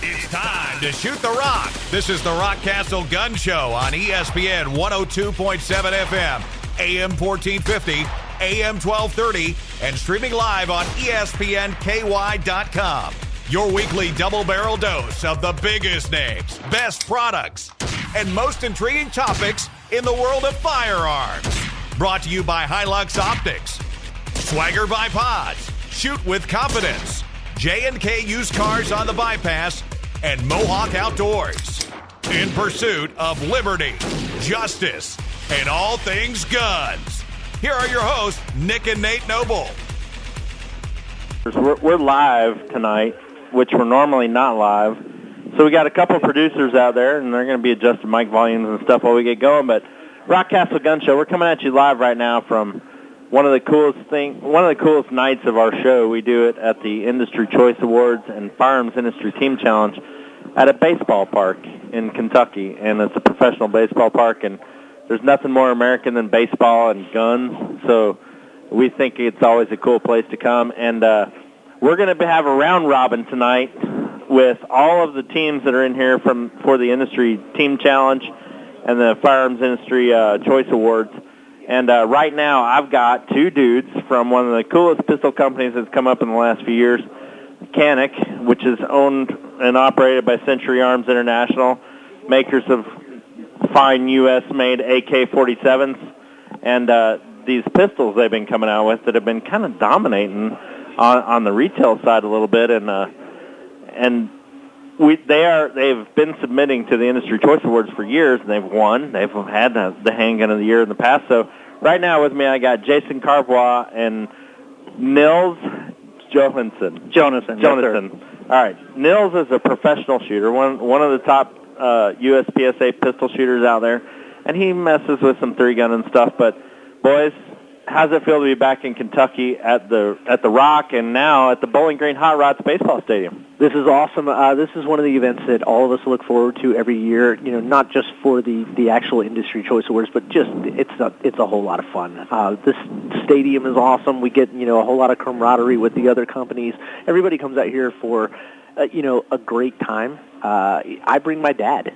It's time to shoot the rock. This is the Rockcastle Gun Show on ESPN 102.7 FM, AM 1450, AM 1230, and streaming live on ESPNKY.com. Your weekly double-barrel dose of the biggest names, best products, and most intriguing topics in the world of firearms. Brought to you by Hilux Optics, Swagger by Pods, Shoot with Confidence, J&K Used Cars on the Bypass, and Mohawk Outdoors. In pursuit of liberty, justice, and all things guns. Here are your hosts, Nick and Nate Noble. We're live tonight, which we're normally not live. So we got a couple of producers out there, and they're going to be adjusting mic volumes and stuff while we get going. But Rockcastle Gun Show, we're coming at you live right now from one of the coolest nights of our show. We do it at the Industry Choice Awards and Firearms Industry Team Challenge at a baseball park in Kentucky, and it's a professional baseball park, and there's nothing more American than baseball and guns, so we think it's always a cool place to come. And we're going to have a round robin tonight with all of the teams that are in here for the Industry Team Challenge and the Firearms Industry Choice Awards. And right now, I've got two dudes from one of the coolest pistol companies that's come up in the last few years, Canic, which is owned and operated by Century Arms International, makers of fine U.S.-made AK-47s, and these pistols they've been coming out with that have been kind of dominating on the retail side a little bit, and they've been submitting to the Industry Choice Awards for years, and they've won. They've had the handgun of the year in the past. So right now with me, I got Jason Carbois and Nils Johansson. Jonasson. All right. Nils is a professional shooter, one of the top USPSA pistol shooters out there, and he messes with some 3-gun and stuff. But boys, how's it feel to be back in Kentucky at the Rock and now at the Bowling Green Hot Rods Baseball Stadium? This is awesome. This is one of the events that all of us look forward to every year. You know, not just for the actual Industry Choice Awards, but just it's a whole lot of fun. This stadium is awesome. We get a whole lot of camaraderie with the other companies. Everybody comes out here for a great time. I bring my dad.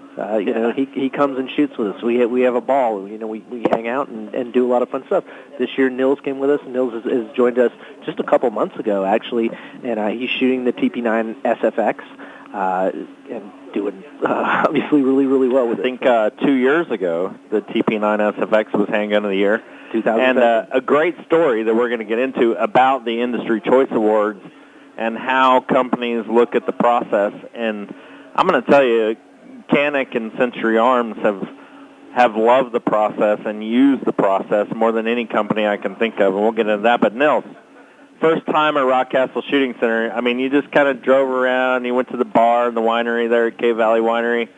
He comes and shoots with us. We have a ball. We hang out and do a lot of fun stuff. This year, Nils came with us. Nils has joined us just a couple months ago, actually, and he's shooting the TP9 SFX and doing obviously really, really well with it. I think 2 years ago, the TP9 SFX was handgun of the year. 2007. And a great story that we're going to get into about the Industry Choice Awards and how companies look at the process. And I'm going to tell you, Canic and Century Arms have loved the process and used the process more than any company I can think of, and we'll get into that. But Nils, first time at Rockcastle Shooting Center, I mean, you just kind of drove around, you went to the bar and the winery there at Cave Valley Winery.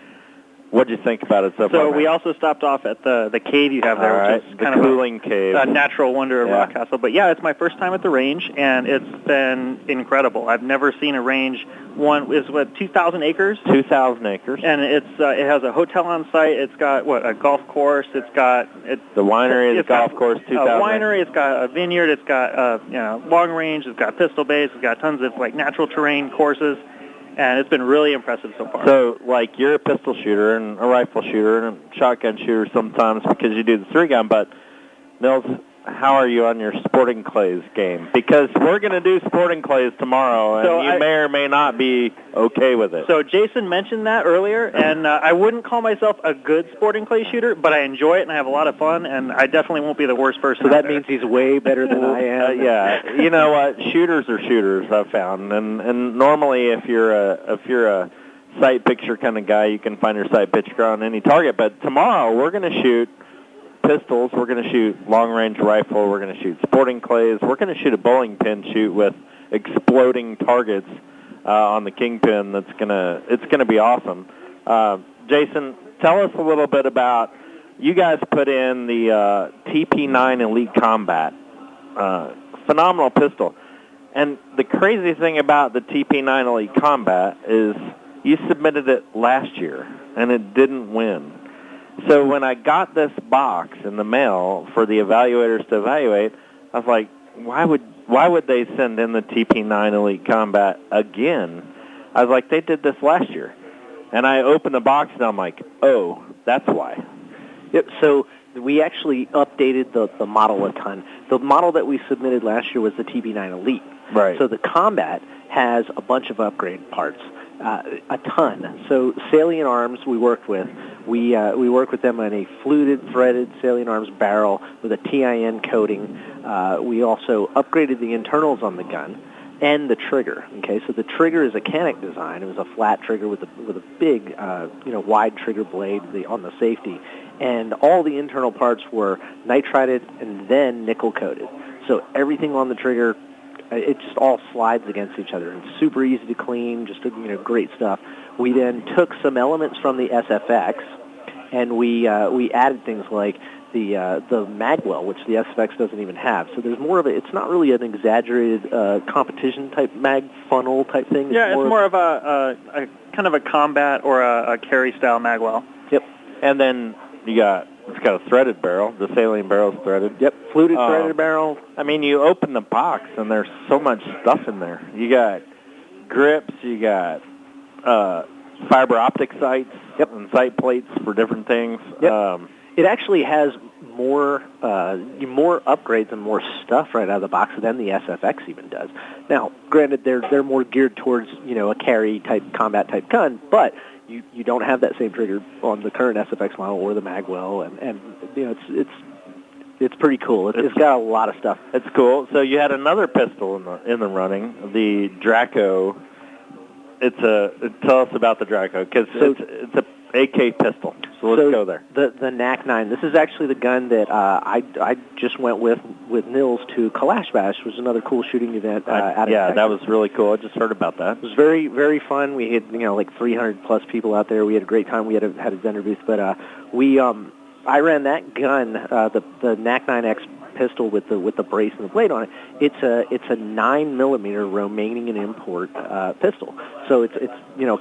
What did you think about it so far? So we also stopped off at the cave you have there, which is kind of cooling cave. A natural wonder of Rockcastle. But yeah, it's my first time at the range, and it's been incredible. I've never seen a range. One is 2,000 acres. 2,000 acres, and it has a hotel on site. It's got a golf course. It's got the winery, the golf course. 2,000. A winery. It's got a vineyard. It's got long range. It's got pistol base. It's got tons of natural terrain courses. And it's been really impressive so far. So, you're a pistol shooter and a rifle shooter and a shotgun shooter sometimes because you do the 3-gun, but, Nils, how are you on your sporting clays game? Because we're going to do sporting clays tomorrow, and you may or may not be okay with it. So Jason mentioned that earlier, and I wouldn't call myself a good sporting clay shooter, but I enjoy it and I have a lot of fun, and I definitely won't be the worst person. So that means he's way better than I am. Yeah, you know what? Shooters are shooters, I've found, and normally if you're a sight picture kind of guy, you can find your sight picture on any target. But tomorrow we're going to shoot pistols, we're going to shoot long-range rifle, we're going to shoot sporting clays, we're going to shoot a bowling pin shoot with exploding targets on the Kingpin. It's going to be awesome. Jason, tell us a little bit about, you guys put in the TP9 Elite Combat. Phenomenal pistol. And the crazy thing about the TP9 Elite Combat is you submitted it last year, and it didn't win. So when I got this box in the mail for the evaluators to evaluate, I was like, why would they send in the TP9 Elite Combat again? I was like, they did this last year. And I opened the box, and I'm like, oh, that's why. Yep, so we actually updated the model a ton. The model that we submitted last year was the TB9 Elite. Right. So the Combat has a bunch of upgrade parts, a ton. So Salient Arms we worked with. We worked with them on a fluted, threaded Salient Arms barrel with a TIN coating. We also upgraded the internals on the gun and the trigger. Okay, so the trigger is a Canic design. It was a flat trigger with a big, wide trigger blade on the safety, and all the internal parts were nitrided and then nickel coated. So everything on the trigger, it just all slides against each other. It's super easy to clean, just great stuff. We then took some elements from the SFX, and we added things like the magwell, which the SFX doesn't even have. So there's more of it's not really an exaggerated competition type mag funnel type thing. It's more of a kind of a combat or a carry style magwell. Yep. And then it's got a threaded barrel. The Salient barrel's threaded. Yep, fluted threaded barrel. I mean, you open the box and there's so much stuff in there. You got grips, you got fiber optic sights, and sight plates for different things. Yep. It actually has more upgrades and more stuff right out of the box than the SFX even does. Now, granted, they're more geared towards a carry type combat type gun, but you don't have that same trigger on the current SFX model or the magwell, and it's pretty cool. It's got a lot of stuff. It's cool. So you had another pistol in the running, the Draco. Tell us about the Draco, because it's a AK pistol. So let's go there. The NAC-9. This is actually the gun that I just went with Nils to Kalash Bash, which was another cool shooting event out of Texas. That was really cool. I just heard about that. It was very, very fun. We had like 300 plus people out there. We had a great time. We had a vendor booth, but I ran that gun, the NAC-9X pistol with the brace and the blade on it. It's a 9mm Romanian import pistol. So it's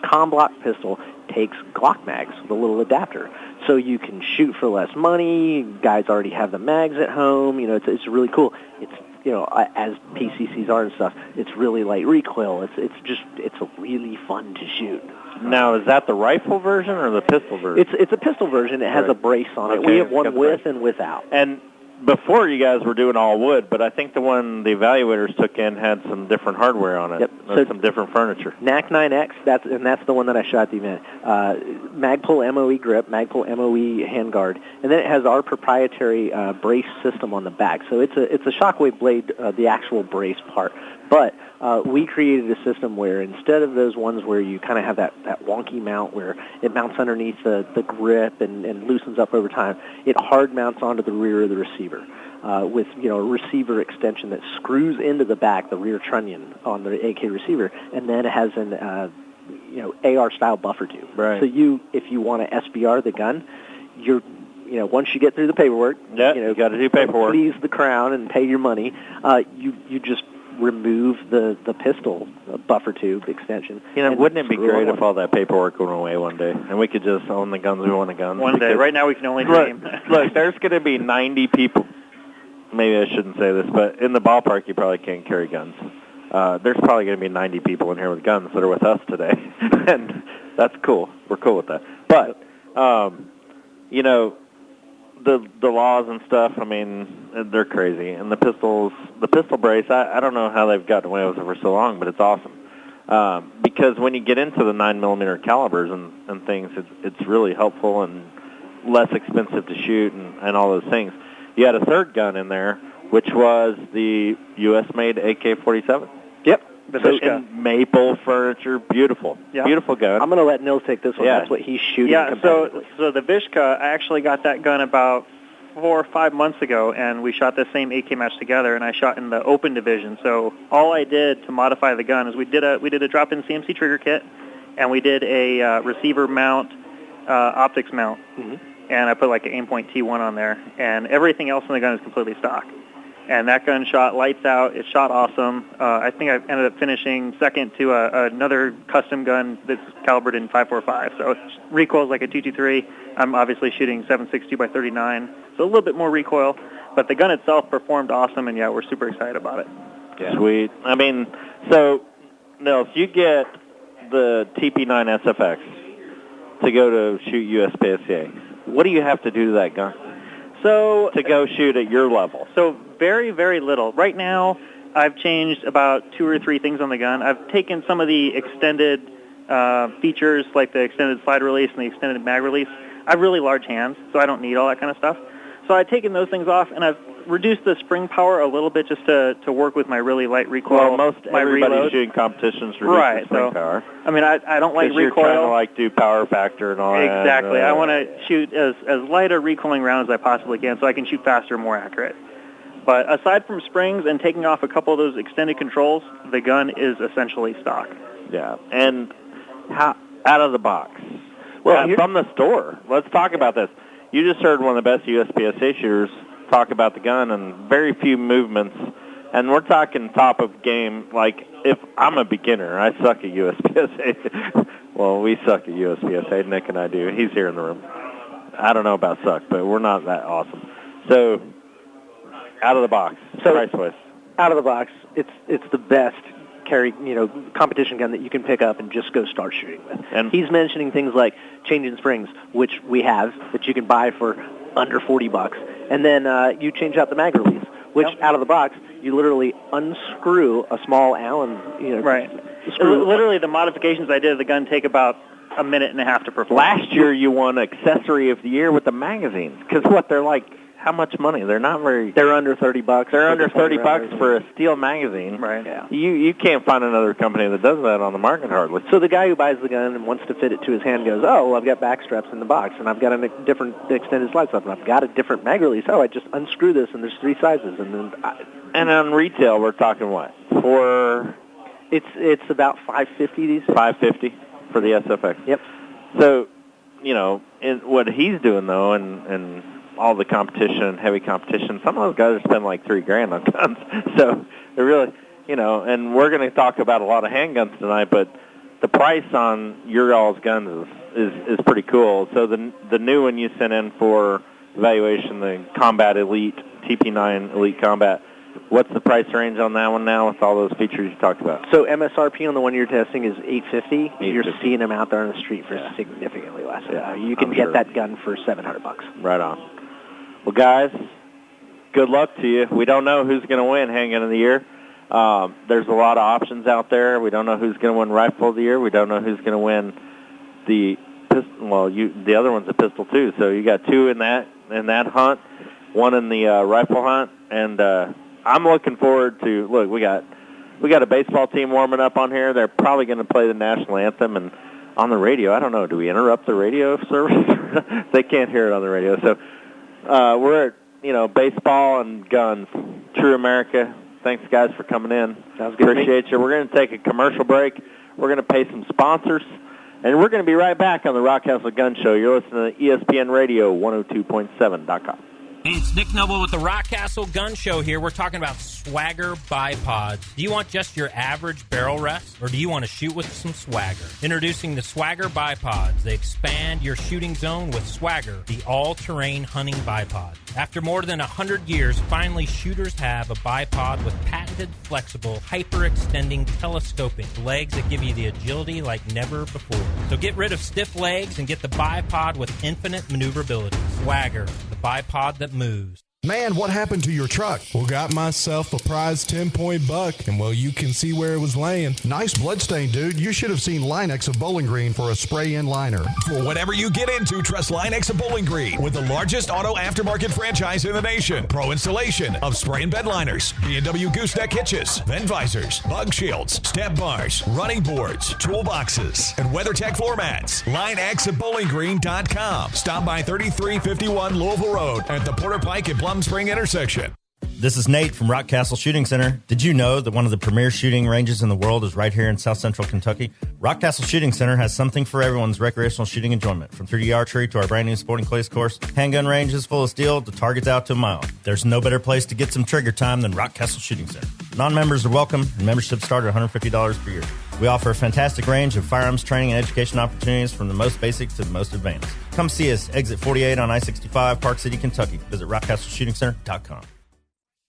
Comblock pistol, takes Glock mags, the little adapter. So you can shoot for less money. Guys already have the mags at home. It's really cool. It's as PCCs are and stuff. It's really light recoil. It's really fun to shoot. Now, is that the rifle version or the pistol version? It's a pistol version. It has a brace on it. Okay, We have one with and without. And before you guys were doing all wood, but I think the one the evaluators took in had some different hardware on it. Yep. So some different furniture. NAC-9X, that's the one that I shot at the event. Magpul MOE grip, Magpul MOE handguard, and then it has our proprietary brace system on the back. So it's a Shockwave blade, the actual brace part. But we created a system where instead of those ones where you kind of have that wonky mount where it mounts underneath the grip and loosens up over time, it hard mounts onto the rear of the receiver with a receiver extension that screws into the back, the rear trunnion on the AK receiver, and then it has an AR style buffer tube. Right. So if you want to SBR the gun, once you get through the paperwork, you got to do paperwork, please the crown and pay your money. You just remove the pistol buffer tube extension. Wouldn't it be great if all that paperwork went away one day and we could just own the guns we want to gun? One day. Right now we can only dream. Look, there's going to be 90 people. Maybe I shouldn't say this, but in the ballpark you probably can't carry guns. There's probably going to be 90 people in here with guns that are with us today, and that's cool. We're cool with that. But, the laws and stuff, I mean, they're crazy. And the pistol brace, I don't know how they've gotten away with it for so long, but it's awesome. Because when you get into the 9mm calibers and things, it's really helpful and less expensive to shoot and all those things. You had a third gun in there, which was the U.S.-made AK-47. Yep. The Vishka. Maple furniture, beautiful. Yeah. Beautiful gun. I'm going to let Nils take this one. Yeah. That's what he's shooting. Yeah, so the Vishka, I actually got that gun about 4 or 5 months ago, and we shot the same AK match together, and I shot in the open division. So all I did to modify the gun is we did a drop-in CMC trigger kit, and we did a receiver mount, optics mount, and I put like an Aimpoint T1 on there, and everything else in the gun is completely stock. And that gun shot lights out. It shot awesome. I think I ended up finishing second to another custom gun that's calibered in 5.45. So it recoils like a 223. I'm obviously shooting 7.62 by 39, so a little bit more recoil. But the gun itself performed awesome, and yeah, we're super excited about it. Yeah. Sweet. I mean, so, Nils, you get the TP9 SFX to go to shoot USPSA, what do you have to do to that gun? So to go shoot at your level? So very, very little. Right now, I've changed about 2 or 3 things on the gun. I've taken some of the extended features, like the extended slide release and the extended mag release. I have really large hands, so I don't need all that kind of stuff. So I've taken those things off, and I've reduced the spring power a little bit just to work with my really light recoil. Well, everybody reload. Shooting competitions reduce the spring power. I mean, I don't like recoil. You're trying to do power factor and all that. Exactly. I want to shoot as light a recoiling round as I possibly can so I can shoot faster and more accurate. But aside from springs and taking off a couple of those extended controls, the gun is essentially stock. Yeah. And how out of the box? Well, from the store. Let's talk about this. You just heard one of the best USPSA shooters talk about the gun and very few movements. And we're talking top of game. Like, if I'm a beginner, I suck at USPSA. Well, we suck at USPSA. Nick and I do. He's here in the room. I don't know about suck, but we're not that awesome. So, out of the box, price-wise. Out of the box, it's the best competition gun that you can pick up and just go start shooting with. And he's mentioning things like changing springs, which we have, that you can buy for under $40. And then you change out the mag release, which out of the box, you literally unscrew a small Allen, right. Literally, the modifications I did of the gun take about a minute and a half to perform. Last year, you won Accessory of the Year with the magazine. Because they're like, how much money? They're not very... They're under $30. They're under $30 for a steel magazine. Right. Yeah. You can't find another company that does that on the market hardly. So the guy who buys the gun and wants to fit it to his hand goes, oh, well, I've got back straps in the box, and I've got a different extended slide stuff, and I've got a different mag release. Oh, I just unscrew this, and there's 3 sizes. And on retail, we're talking what? It's about $550 these days. $550 for the SFX. Yep. So, what he's doing, though, and all the competition, heavy competition, some of those guys are spending like $3,000 on guns. So they're really, and we're going to talk about a lot of handguns tonight, but the price on your all's guns is pretty cool. So the new one you sent in for evaluation, the Combat Elite, TP9 Elite Combat, what's the price range on that one now with all those features you talked about? So MSRP on the one you're testing is $850. You're seeing them out there on the street for significantly less. Yeah, you can get that gun for $700. Right on. Well, guys, good luck to you. We don't know who's going to win Handgun of the Year. There's a lot of options out there. We don't know who's going to win Rifle of the Year. We don't know who's going to win the pistol. Well, the other one's a pistol too. So you got 2 in that hunt, 1 in the rifle hunt, and I'm looking forward to. Look, we got a baseball team warming up on here. They're probably going to play the national anthem, and on the radio, I don't know. Do we interrupt the radio service? They can't hear it on the radio. So. We're at, baseball and guns. True America. Thanks, guys, for coming in. Sounds good. Appreciate you. We're going to take a commercial break. We're going to pay some sponsors. And we're going to be right back on the Rockcastle Gun Show. You're listening to ESPN Radio 102.7.com. Hey, it's Nick Noble with the Rockcastle Gun Show here. We're talking about Swagger bipods. Do you want just your average barrel rest, or do you want to shoot with some swagger? Introducing the Swagger bipods. They expand your shooting zone with Swagger, the all-terrain hunting bipod. After more than 100 years, finally shooters have a bipod with patented, flexible, hyper-extending telescoping legs that give you the agility like never before. So get rid of stiff legs and get the bipod with infinite maneuverability. Swagger, the bipod that moves. Man, what happened to your truck? Well, got myself a prize 10-point buck, and well, you can see where it was laying. Nice bloodstain, dude. You should have seen Linex of Bowling Green for a spray-in liner. For whatever you get into, trust Linex of Bowling Green with the largest auto aftermarket franchise in the nation. Pro installation of spray and bed liners, B&W gooseneck hitches, vent visors, bug shields, step bars, running boards, toolboxes, and WeatherTech floor mats. Linex at BowlingGreen.com. Stop by 3351 Louisville Road at the Porter Pike and Plum Spring intersection. This is Nate from Rockcastle Shooting Center. Did you know that one of the premier shooting ranges in the world is right here in South Central Kentucky? Rockcastle Shooting Center has something for everyone's recreational shooting enjoyment. From 3D archery to our brand new sporting clays course, handgun ranges full of steel to targets out to a mile. There's no better place to get some trigger time than Rockcastle Shooting Center. Non-members are welcome, and memberships start at $150 per year. We offer a fantastic range of firearms training and education opportunities from the most basic to the most advanced. Come see us, exit 48 on I-65, Park City, Kentucky. Visit rockcastleshootingcenter.com.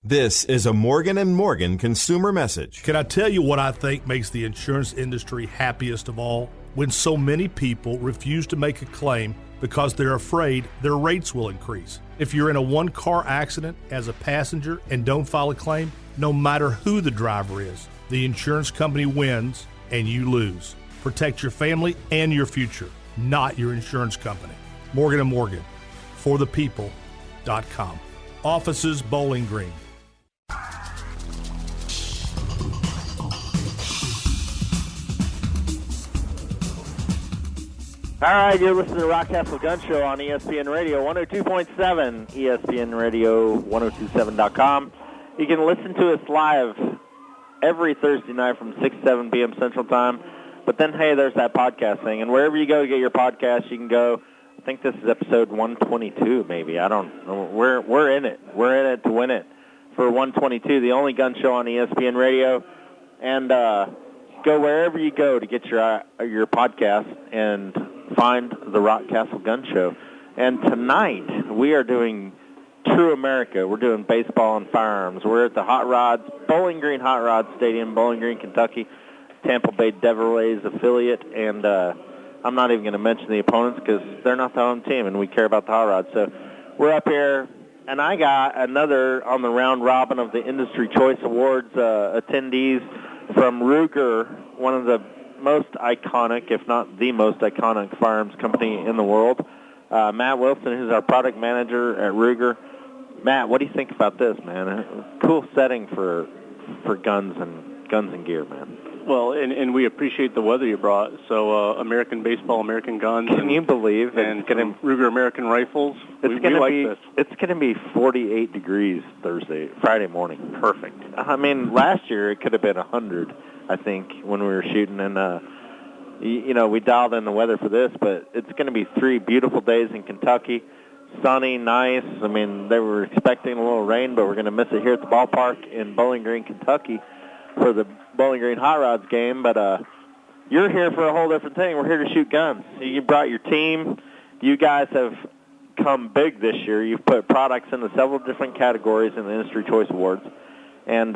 This is a Morgan & Morgan consumer message. Can I tell you what I think makes the insurance industry happiest of all? When so many people refuse to make a claim because they're afraid their rates will increase. If you're in a one-car accident as a passenger and don't file a claim, no matter who the driver is, the insurance company wins and you lose. Protect your family and your future, not your insurance company. Morgan & Morgan, forthepeople.com. Offices Bowling Green. All right, you're listening to Rockcastle Gun Show on ESPN Radio 102.7, ESPN Radio 1027.com. You can listen to us live every Thursday night from 6 to 7 p.m. Central Time. But then, hey, there's that podcast thing. And wherever you go to get your podcast, you can go. I think this is episode 122, maybe. I don't know. We're in it. We're in it to win it for 122, the only gun show on ESPN Radio. And go wherever you go to get your podcast and find the Rockcastle Gun Show. And tonight we are doing True America. We're doing baseball and firearms. We're at the Hot Rods, Bowling Green Hot Rods Stadium, Bowling Green, Kentucky, Tampa Bay Devil Rays affiliate. And I'm not even going to mention the opponents because they're not the home team, and we care about the Hot Rods. So we're up here, and I got another on the round robin of the Industry Choice Awards attendees from Ruger, one of the most iconic, if not the most iconic firearms company in the world. Matt Wilson, who's our product manager at Ruger. Matt, what do you think about this, man? Cool setting for guns and gear, man. Well, and we appreciate the weather you brought. So American baseball, American guns. Can you believe and Ruger American rifles? It's going to be 48 degrees Friday morning. Perfect. I mean, last year it could have been 100. I think, when we were shooting. And, we dialed in the weather for this, but it's going to be 3 beautiful days in Kentucky. Sunny, nice. I mean, they were expecting a little rain, but we're going to miss it here at the ballpark in Bowling Green, Kentucky for the Bowling Green Hot Rods game. But you're here for a whole different thing. We're here to shoot guns. You brought your team. You guys have come big this year. You've put products into several different categories in the Industry Choice Awards. And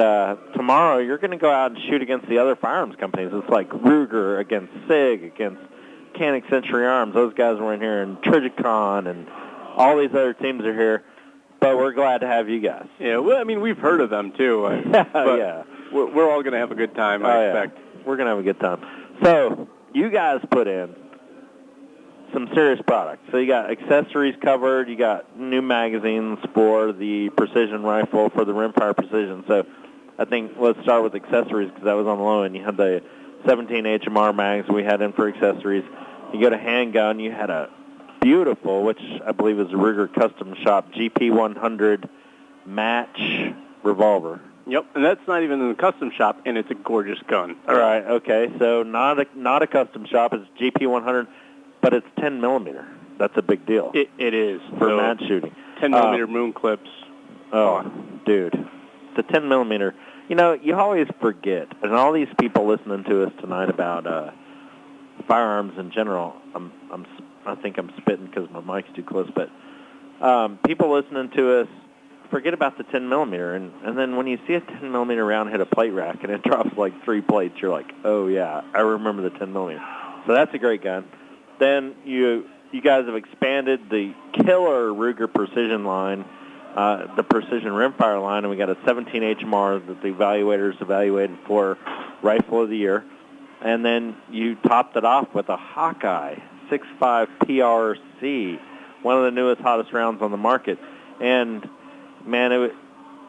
tomorrow you're going to go out and shoot against the other firearms companies. It's like Ruger against SIG, against Canik Century Arms. Those guys were in here, and Trijicon, and all these other teams are here. But we're glad to have you guys. Yeah, well, I mean, we've heard of them, too. Yeah. We're all going to have a good time, I expect. Yeah. We're going to have a good time. So you guys put in some serious products. So you got accessories covered. You got new magazines for the precision rifle, for the rimfire precision. So I think let's start with accessories because that was on the low end. You had the 17 HMR mags we had in for accessories. You go to handgun. You had a beautiful, which I believe is a Ruger Custom Shop GP100 match revolver. Yep, and that's not even in the custom shop, and it's a gorgeous gun. All right, okay. So not a custom shop. It's GP100. But it's 10 millimeter. That's a big deal. It is. For match shooting. 10 millimeter moon clips. Oh, dude. The 10 millimeter. You always forget, and all these people listening to us tonight about firearms in general, I think I'm spitting because my mic's too close, but people listening to us forget about the 10 millimeter, and then when you see a 10 millimeter round hit a plate rack and it drops like 3 plates, you're like, oh yeah, I remember the 10 millimeter. So that's a great gun. Then you guys have expanded the killer Ruger Precision line, the Precision Rimfire line, and we got a 17 HMR that the evaluators evaluated for Rifle of the Year. And then you topped it off with a Hawkeye 6.5 PRC, one of the newest, hottest rounds on the market. And, man,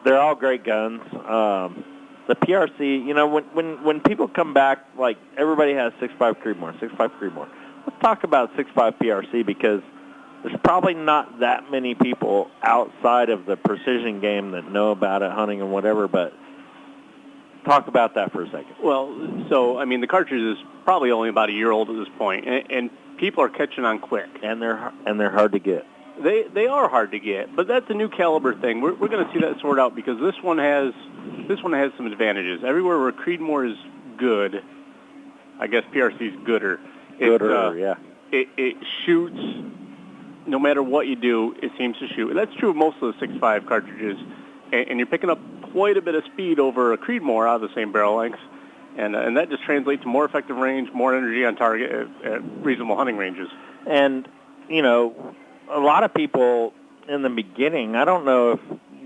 they're all great guns. The PRC, when people come back, like everybody has 6.5 Creedmoor, 6.5 Creedmoor. Let's talk about 6.5 PRC because there's probably not that many people outside of the precision game that know about it, hunting and whatever, but talk about that for a second. Well, so, I mean, the cartridge is probably only about a year old at this point, and people are catching on quick. And they're hard to get. They are hard to get, but that's a new caliber thing. We're going to see that sort out because this one has some advantages. Everywhere where Creedmoor is good, I guess PRC is gooder. Yeah. It shoots no matter what you do. It seems to shoot. And that's true of most of the 6.5 cartridges. And you're picking up quite a bit of speed over a Creedmoor out of the same barrel length, and that just translates to more effective range, more energy on target at reasonable hunting ranges. And, you know, a lot of people in the beginning, I don't know if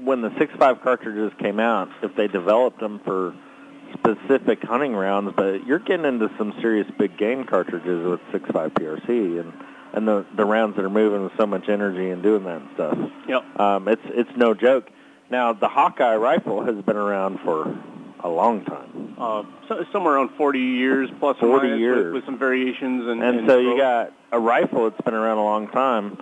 when the 6.5 cartridges came out, if they developed them for specific hunting rounds, but you're getting into some serious big game cartridges with 6.5 PRC and the rounds that are moving with so much energy and doing that and stuff. Yep. It's no joke. Now, the Hawkeye rifle has been around for a long time. Somewhere around 40 years, plus 40 or minus, years. with some variations. And so you got a rifle that's been around a long time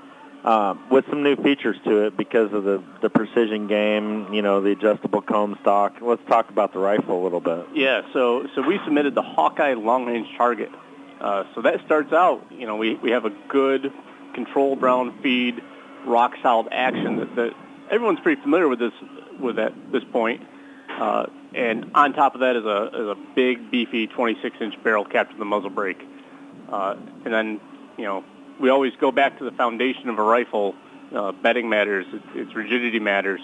with some new features to it because of the precision game, you know, the adjustable comb stock. Let's talk about the rifle a little bit. Yeah, so we submitted the Hawkeye long-range target. So that starts out, you know, we have a good controlled round feed, rock-solid action that everyone's pretty familiar with at this point. And on top of that is a big, beefy 26-inch barrel capped to the muzzle brake. And then, you know, we always go back to the foundation of a rifle. Bedding matters, its rigidity matters,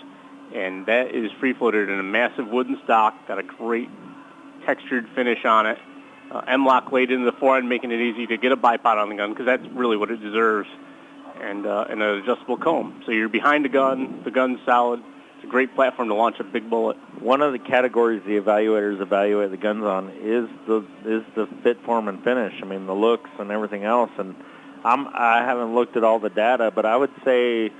and that is free-floated in a massive wooden stock, got a great textured finish on it. M-lock laid into the forend, making it easy to get a bipod on the gun, because that's really what it deserves, and an adjustable comb. So you're behind the gun's solid. It's a great platform to launch a big bullet. One of the categories the evaluators evaluate the guns on is the fit, form, and finish. I mean, the looks and everything else. And I haven't looked at all the data, but I would say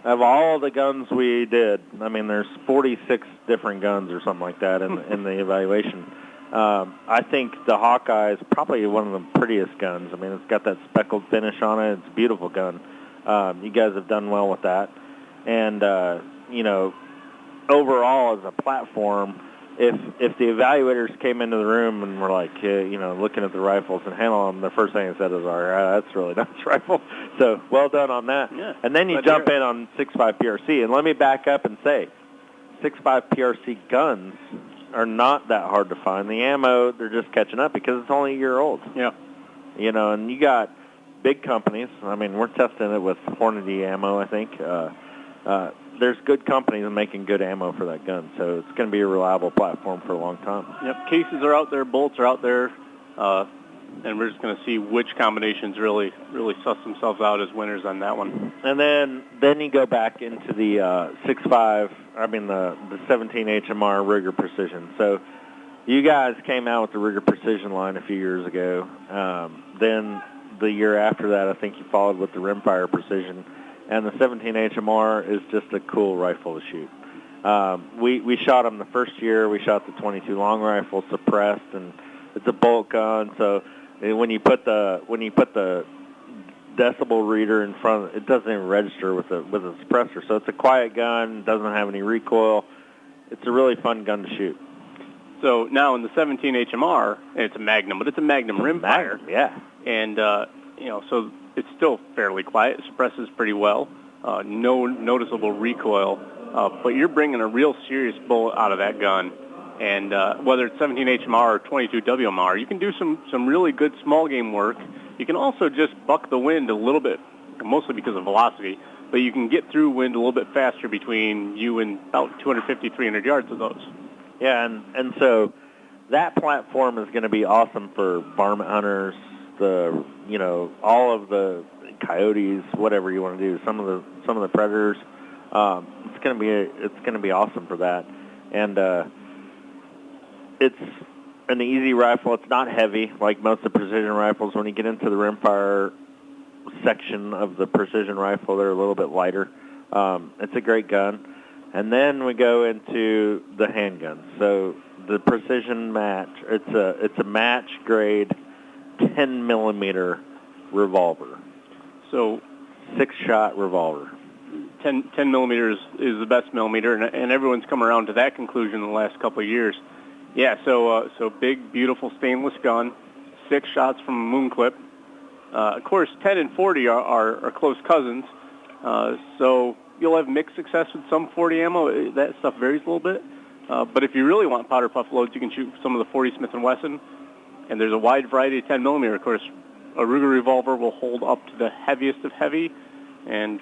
of all the guns we did, I mean, there's 46 different guns or something like that in the evaluation. I think the Hawkeye is probably one of the prettiest guns. I mean, it's got that speckled finish on it. It's a beautiful gun. You guys have done well with that. And, you know, overall as a platform, if the evaluators came into the room and were like, you know, looking at the rifles and handling them, the first thing they said is, all right, that's a really nice rifle. So well done on that. Yeah. And then you jump in on 6.5 PRC. And let me back up and say, 6.5 PRC guns are not that hard to find. The ammo, they're just catching up because it's only a year old. Yeah. You know, and you got big companies. I mean, we're testing it with Hornady ammo, I think. There's good companies making good ammo for that gun, so it's going to be a reliable platform for a long time. Yep, cases are out there, bullets are out there, and we're just going to see which combinations really suss themselves out as winners on that one. And then you go back into the 6.5, the 17 HMR Ruger Precision. So you guys came out with the Ruger Precision line a few years ago. Then the year after that, I think you followed with the Rimfire Precision. And the 17 HMR is just a cool rifle to shoot. We shot them the first year. We shot the 22 long rifle suppressed, and it's a bolt gun. So when you put the decibel reader in front, it doesn't even register with a suppressor. So it's a quiet gun. Doesn't have any recoil. It's a really fun gun to shoot. So now in the 17 HMR, and it's a Magnum, but it's a Magnum rimfire. Yeah. And you know, so it's still fairly quiet. It suppresses pretty well. No noticeable recoil. But you're bringing a real serious bullet out of that gun. And whether it's 17 HMR or 22 WMR, you can do some really good small game work. You can also just buck the wind a little bit, mostly because of velocity. But you can get through wind a little bit faster between you and about 250, 300 yards of those. Yeah, and so that platform is going to be awesome for varmint hunters, all of the coyotes, whatever you want to do, some of the predators. It's going to be awesome for that. And it's an easy rifle. It's not heavy like most of the precision rifles. When you get into the rimfire section of the precision rifle, they're a little bit lighter. It's a great gun. And then we go into the handguns. So the precision match, it's a match grade 10 millimeter revolver. So 6-shot revolver. 10 millimeters is the best millimeter, and everyone's come around to that conclusion in the last couple of years. Yeah, so big, beautiful stainless gun, 6 shots from a moon clip. Of course, 10 and 40 are close cousins, so you'll have mixed success with some 40 ammo. That stuff varies a little bit. But if you really want powder puff loads, you can shoot some of the 40 Smith & Wesson, and there's a wide variety of 10 millimeter. Of course, a Ruger revolver will hold up to the heaviest of heavy, and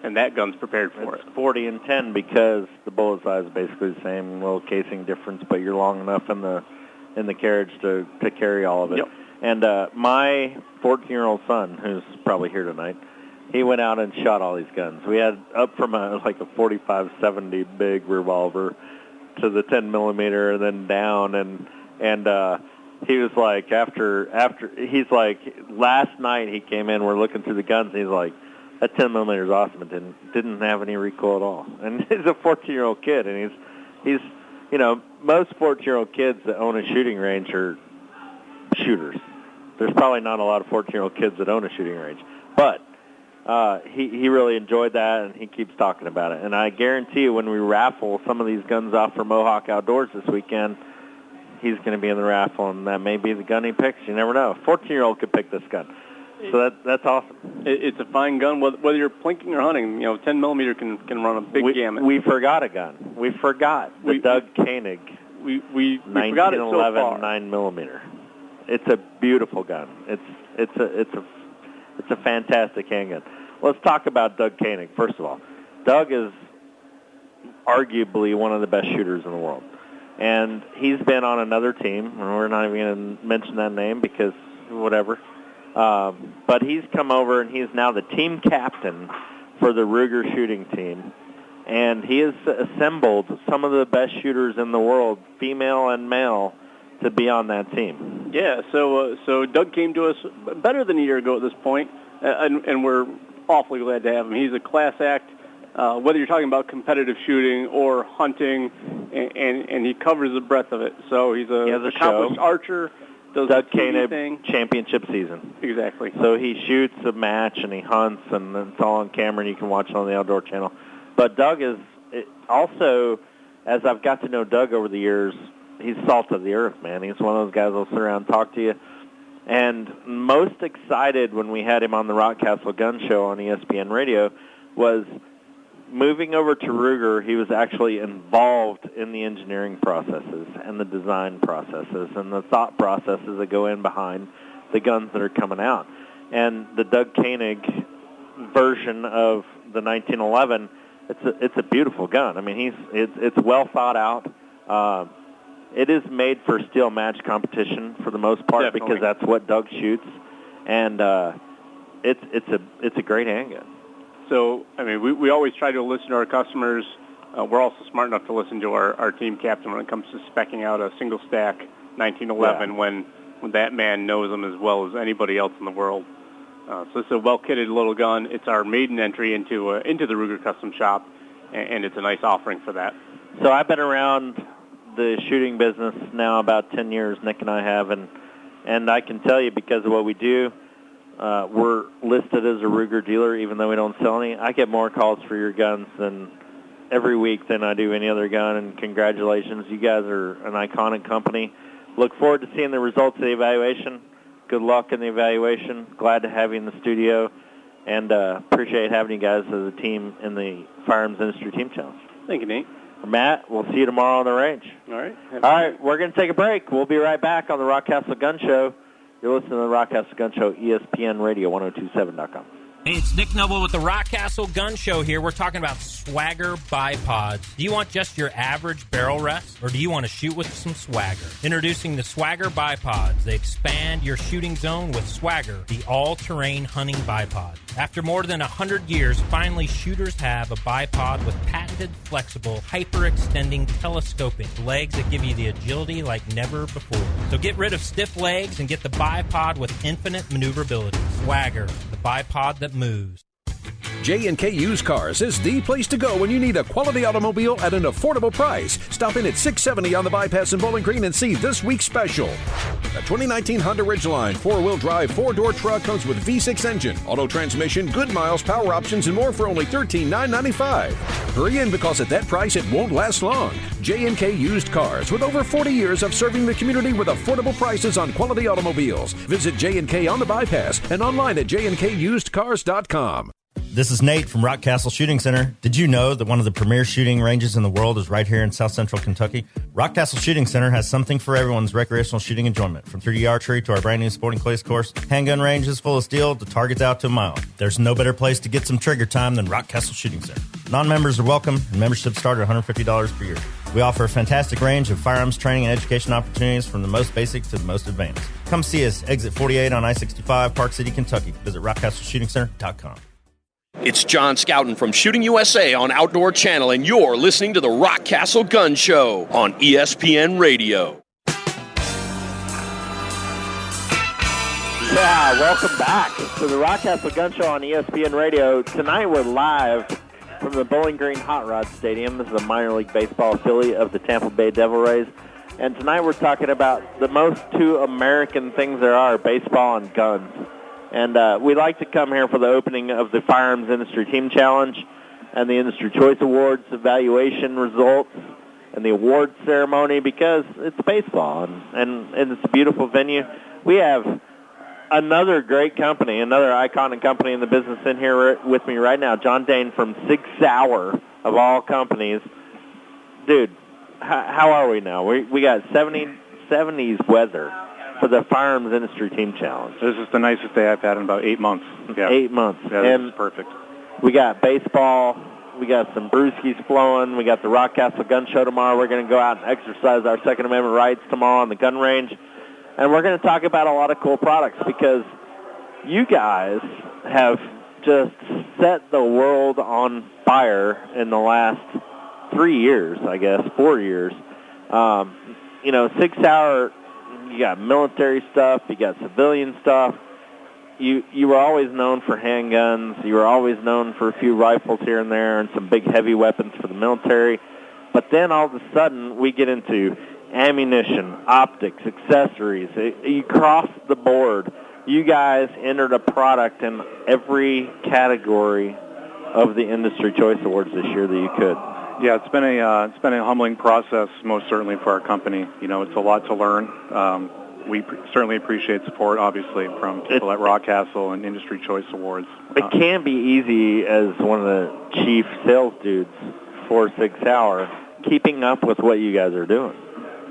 and that gun's prepared for It's it. 40 and 10 because the bullet size is basically the same, little casing difference, but you're long enough in the carriage to carry all of it. Yep. And my 14-year-old son, who's probably here tonight, he went out and shot all these guns. We had up from a 45-70 big revolver to the 10 millimeter, and then down, and he was like, he's like, last night he came in, we're looking through the guns, and he's like, that 10 millimeter is awesome. It didn't have any recoil at all. And he's a 14-year-old kid, and he's most 14-year-old kids that own a shooting range are shooters. There's probably not a lot of 14-year-old kids that own a shooting range, but he really enjoyed that, and he keeps talking about it. And I guarantee you, when we raffle some of these guns off for Mohawk Outdoors this weekend, he's going to be in the raffle, and that may be the gun he picks. You never know. A 14-year-old could pick this gun. So that's awesome. It's a fine gun, whether you're plinking or hunting. 10 millimeter can run a big gamut. We forgot a gun. We forgot the Doug Koenig. We forgot it so far. 9 millimeter. It's a beautiful gun. It's a fantastic handgun. Let's talk about Doug Koenig first of all. Doug is arguably one of the best shooters in the world, and he's been on another team. And we're not even going to mention that name because whatever. But he's come over, and he's now the team captain for the Ruger shooting team. And he has assembled some of the best shooters in the world, female and male, to be on that team. Yeah, so Doug came to us better than a year ago at this point, and we're awfully glad to have him. He's a class act, whether you're talking about competitive shooting or hunting, and he covers the breadth of it. So he's an accomplished archer. Does Doug the Koenig thing. championship season. Exactly. So he shoots a match and he hunts, and it's all on camera, and you can watch it on the Outdoor Channel. But Doug is also, as I've got to know Doug over the years, he's salt of the earth, man. He's one of those guys that'll sit around and talk to you. And most excited when we had him on the Rockcastle Gun Show on ESPN Radio was moving over to Ruger. He was actually involved in the engineering processes and the design processes and the thought processes that go in behind the guns that are coming out. And the Doug Koenig version of the 1911, it's a beautiful gun. I mean, it's well thought out. It is made for steel match competition for the most part. Definitely. Because that's what Doug shoots, and it's a great handgun. So, I mean, we always try to listen to our customers. We're also smart enough to listen to our team captain when it comes to speccing out a single stack 1911 when that man knows them as well as anybody else in the world. So it's a well-kitted little gun. It's our maiden entry into the Ruger Custom Shop, and it's a nice offering for that. So I've been around the shooting business now about 10 years, Nick and I have, and I can tell you because of what we do, we're listed as a Ruger dealer even though we don't sell any. I get more calls for your guns every week than I do any other gun, and congratulations. You guys are an iconic company. Look forward to seeing the results of the evaluation. Good luck in the evaluation. Glad to have you in the studio, and appreciate having you guys as a team in the Firearms Industry Team Challenge. Thank you, Nate. Matt, we'll see you tomorrow on the range. All right. All right, we're going to take a break. We'll be right back on the Rockcastle Gun Show. You're listening to the Rockcastle Gun Show, ESPN Radio, 1027.com. Hey, it's Nick Noble with the Rockcastle Gun Show here. We're talking about Swagger bipods. Do you want just your average barrel rest, or do you want to shoot with some swagger? Introducing the Swagger bipods. They expand your shooting zone with Swagger, the all-terrain hunting bipod. After more than 100 years, finally shooters have a bipod with patented, flexible, hyper-extending, telescoping legs that give you the agility like never before. So get rid of stiff legs and get the bipod with infinite maneuverability. Swagger, the bipod that moves. J&K Used Cars is the place to go when you need a quality automobile at an affordable price. Stop in at 670 on the Bypass in Bowling Green and see this week's special. The 2019 Honda Ridgeline 4-wheel drive 4-door truck comes with V6 engine, auto transmission, good miles, power options, and more for only $13,995. Hurry in because at that price it won't last long. J&K Used Cars with over 40 years of serving the community with affordable prices on quality automobiles. Visit J&K on the Bypass and online at jnkusedcars.com. This is Nate from Rockcastle Shooting Center. Did you know that one of the premier shooting ranges in the world is right here in South Central Kentucky? Rockcastle Shooting Center has something for everyone's recreational shooting enjoyment. From 3D archery to our brand new sporting clays course, handgun ranges full of steel to targets out to a mile. There's no better place to get some trigger time than Rockcastle Shooting Center. Non-members are welcome, and memberships start at $150 per year. We offer a fantastic range of firearms training and education opportunities from the most basic to the most advanced. Come see us, exit 48 on I-65, Park City, Kentucky. Visit rockcastleshootingcenter.com. It's John Scouten from Shooting USA on Outdoor Channel, and you're listening to the Rockcastle Gun Show on ESPN Radio. Yeah, welcome back to the Rockcastle Gun Show on ESPN Radio. Tonight we're live from the Bowling Green Hot Rod Stadium. This is a minor league baseball affiliate of the Tampa Bay Devil Rays. And tonight we're talking about the most two American things there are, baseball and guns. And we like to come here for the opening of the Firearms Industry Team Challenge and the Industry Choice Awards evaluation results and the awards ceremony because it's baseball and it's a beautiful venue. We have another great company, another iconic company in the business in here with me right now, John Dane from Sig Sauer, of all companies. Dude, how are we now? We got 70s weather for the Firearms Industry Team Challenge. This is the nicest day I've had in about 8 months. Yeah. 8 months. Yeah, this is perfect. We got baseball. We got some brewskis flowing. We got the Rockcastle Gun Show tomorrow. We're going to go out and exercise our Second Amendment rights tomorrow on the gun range. And we're going to talk about a lot of cool products because you guys have just set the world on fire in the last 3 years, I guess, 4 years. Sig Sauer, you got military stuff, you got civilian stuff. You were always known for handguns. You were always known for a few rifles here and there and some big heavy weapons for the military. But then all of a sudden we get into ammunition, optics, accessories. You cross the board. You guys entered a product in every category of the Industry Choice Awards this year that you could. Yeah, it's been a humbling process, most certainly for our company. You know, it's a lot to learn. We certainly appreciate support, obviously, from people at Rockcastle and Industry Choice Awards. It can be easy as one of the chief sales dudes for Sig Sauer, keeping up with what you guys are doing.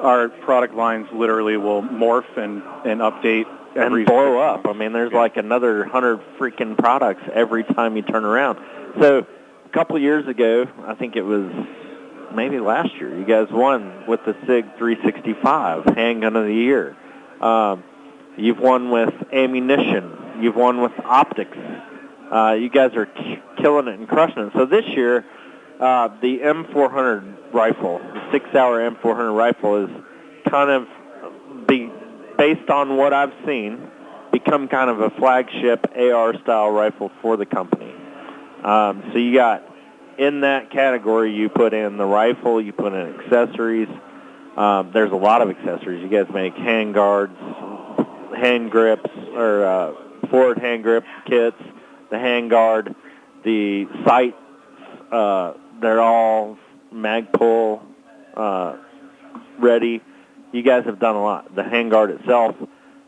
Our product lines literally will morph and update and blow up. I mean, there's like another 100 freaking products every time you turn around. So a couple of years ago, I think it was maybe last year, you guys won with the SIG 365 Handgun of the Year. You've won with ammunition. You've won with optics. You guys are killing it and crushing it. So this year, the M400 rifle, the Sig Sauer M400 rifle, is kind of, based on what I've seen, become kind of a flagship AR-style rifle for the company. So you got, in that category, you put in the rifle, you put in accessories. There's a lot of accessories. You guys make hand guards, hand grips, or forward hand grip kits, the hand guard, the sights. They're all mag pull ready. You guys have done a lot. The hand guard itself,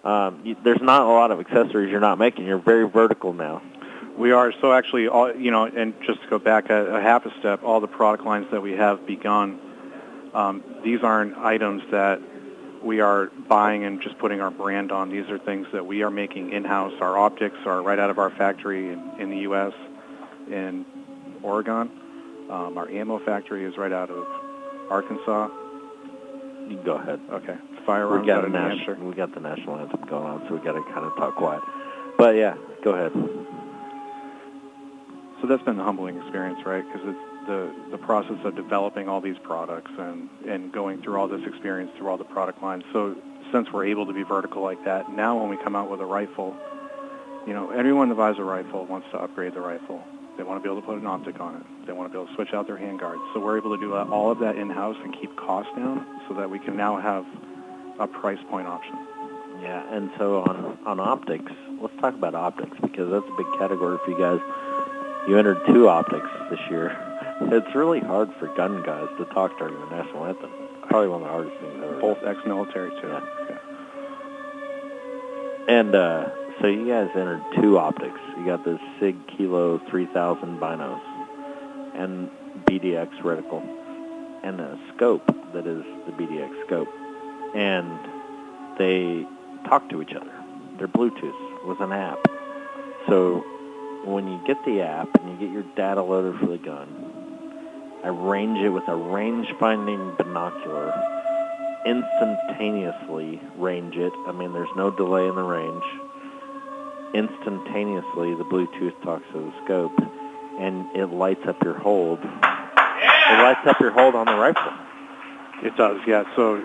there's not a lot of accessories you're not making. You're very vertical now. We are. So actually, and just to go back a half a step, all the product lines that we have begun, these aren't items that we are buying and just putting our brand on. These are things that we are making in-house. Our optics are right out of our factory in the U.S. in Oregon. Our ammo factory is right out of Arkansas. You can go ahead. Okay. Firearms we got out of New Hampshire. We got the national anthem going on, so we got to kind of talk quiet. But yeah, go ahead. So that's been a humbling experience, right? Because it's the process of developing all these products and going through all this experience through all the product lines. So since we're able to be vertical like that, now when we come out with a rifle, everyone that buys a rifle wants to upgrade the rifle. They want to be able to put an optic on it. They want to be able to switch out their handguards. So we're able to do all of that in-house and keep costs down so that we can now have a price point option. Yeah, and so on optics, let's talk about optics because that's a big category for you guys. You entered 2 optics this year. It's really hard for gun guys to talk during the national anthem. Probably one of the hardest things ever. Both ex-military, too. Yeah. And So you guys entered 2 optics. You got the SIG Kilo 3000 binos and BDX reticle and a scope that is the BDX scope. And they talk to each other. They're Bluetooth with an app. So when you get the app and you get your data loaded for the gun, I range it with a range-finding binocular, instantaneously range it. I mean, there's no delay in the range. Instantaneously, the Bluetooth talks to the scope, and it lights up your hold. It lights up your hold on the rifle. It does, yeah. So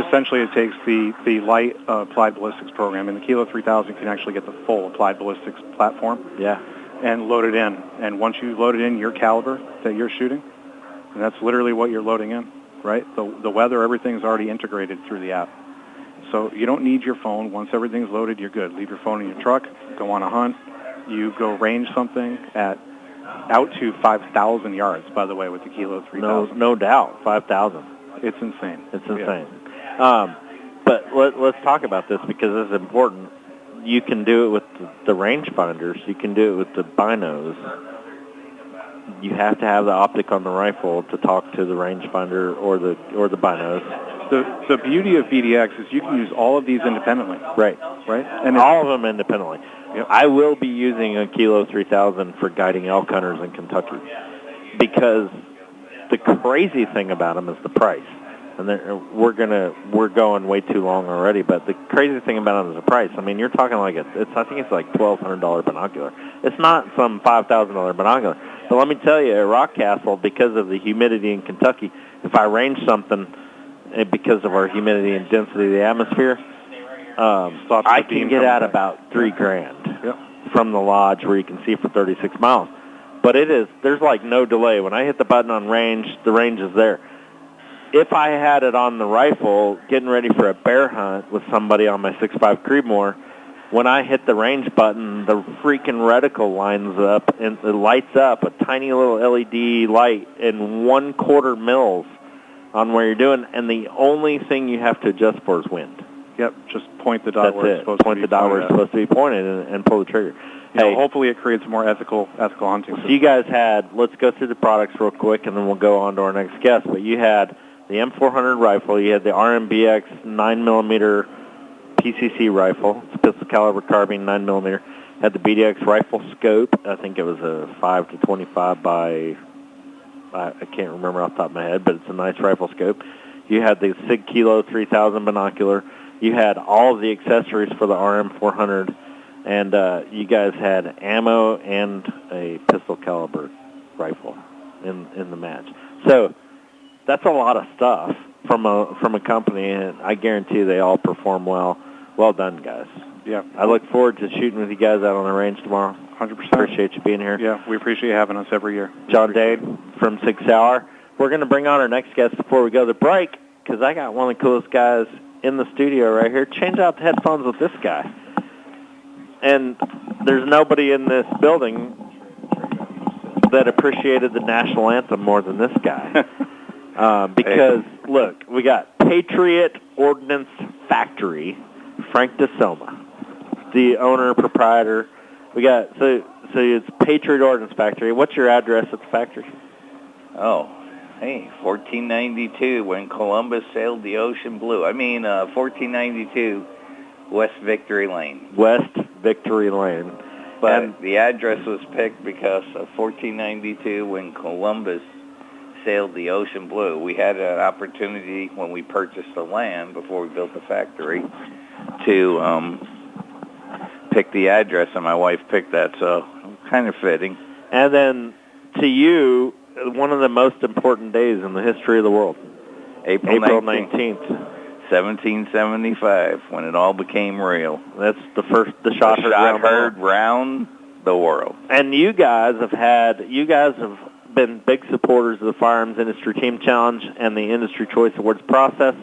essentially it takes the light applied ballistics program, and the Kilo 3000 can actually get the full applied ballistics platform. Yeah. And load it in. And once you load it in, your caliber that you're shooting, and that's literally what you're loading in, right? The weather, everything's already integrated through the app. So you don't need your phone. Once everything's loaded, you're good. Leave your phone in your truck, go on a hunt. You go range something at out to 5,000 yards, by the way, with the Kilo 3000. No doubt, 5,000. It's insane. It's insane. Yeah. But let's talk about this because this is important. You can do it with the rangefinders. You can do it with the binos. You have to have the optic on the rifle to talk to the rangefinder or the binos. The beauty of BDX is you can use all of these independently. Right. And all of them independently. Yep. I will be using a Kilo 3000 for guiding elk hunters in Kentucky because the crazy thing about them is the price. And we're going way too long already, but the crazy thing about them is the price. I mean, you're talking like I think it's like $1,200 binocular. It's not some $5,000 binocular. But let me tell you, at Rockcastle, because of the humidity in Kentucky, if I range something because of our humidity and density of the atmosphere, I can get out about $3,000 from the lodge where you can see for 36 miles. But there's like no delay. When I hit the button on range, the range is there. If I had it on the rifle, getting ready for a bear hunt with somebody on my 6.5 Creedmoor, when I hit the range button, the freaking reticle lines up and it lights up a tiny little LED light in 1/4 mils on where you're doing, and the only thing you have to adjust for is wind. Yep, just point the dot where it's supposed to be. Point the dot where it's supposed to be pointed and pull the trigger. Hey, hopefully it creates more ethical hunting. So you guys let's go through the products real quick, and then we'll go on to our next guest. But you had the M400 rifle, you had the RMBX 9mm PCC rifle, it's pistol caliber carbine 9mm, had the BDX rifle scope, I think it was a 5 to 25 by, I can't remember off the top of my head, but it's a nice rifle scope. You had the SIG Kilo 3000 binocular, you had all of the accessories for the RM400, and you guys had ammo and a pistol caliber rifle in the match. So that's a lot of stuff from a company, and I guarantee they all perform well. Well done, guys. Yeah. I look forward to shooting with you guys out on the range tomorrow. 100%. Appreciate you being here. Yeah, we appreciate you having us every year. John Dade from 6 Hour. We're going to bring on our next guest before we go to break because I got one of the coolest guys in the studio right here. Change out the headphones with this guy. And there's nobody in this building that appreciated the national anthem more than this guy. Because, look, we got Patriot Ordnance Factory, Frank DeSoma, the owner, proprietor. We got, so it's Patriot Ordnance Factory. What's your address at the factory? Oh, hey, 1492, when Columbus sailed the ocean blue. 1492 West Victory Lane. West Victory Lane. But the address was picked because of 1492 when Columbus sailed the ocean blue. We had an opportunity when we purchased the land before we built the factory to pick the address, and my wife picked that, so kind of fitting. And then to you, one of the most important days in the history of the world. April 19th. 1775, when it all became real. That's the shot heard round the world. And you guys have been big supporters of the Firearms Industry Team Challenge and the Industry Choice Awards process,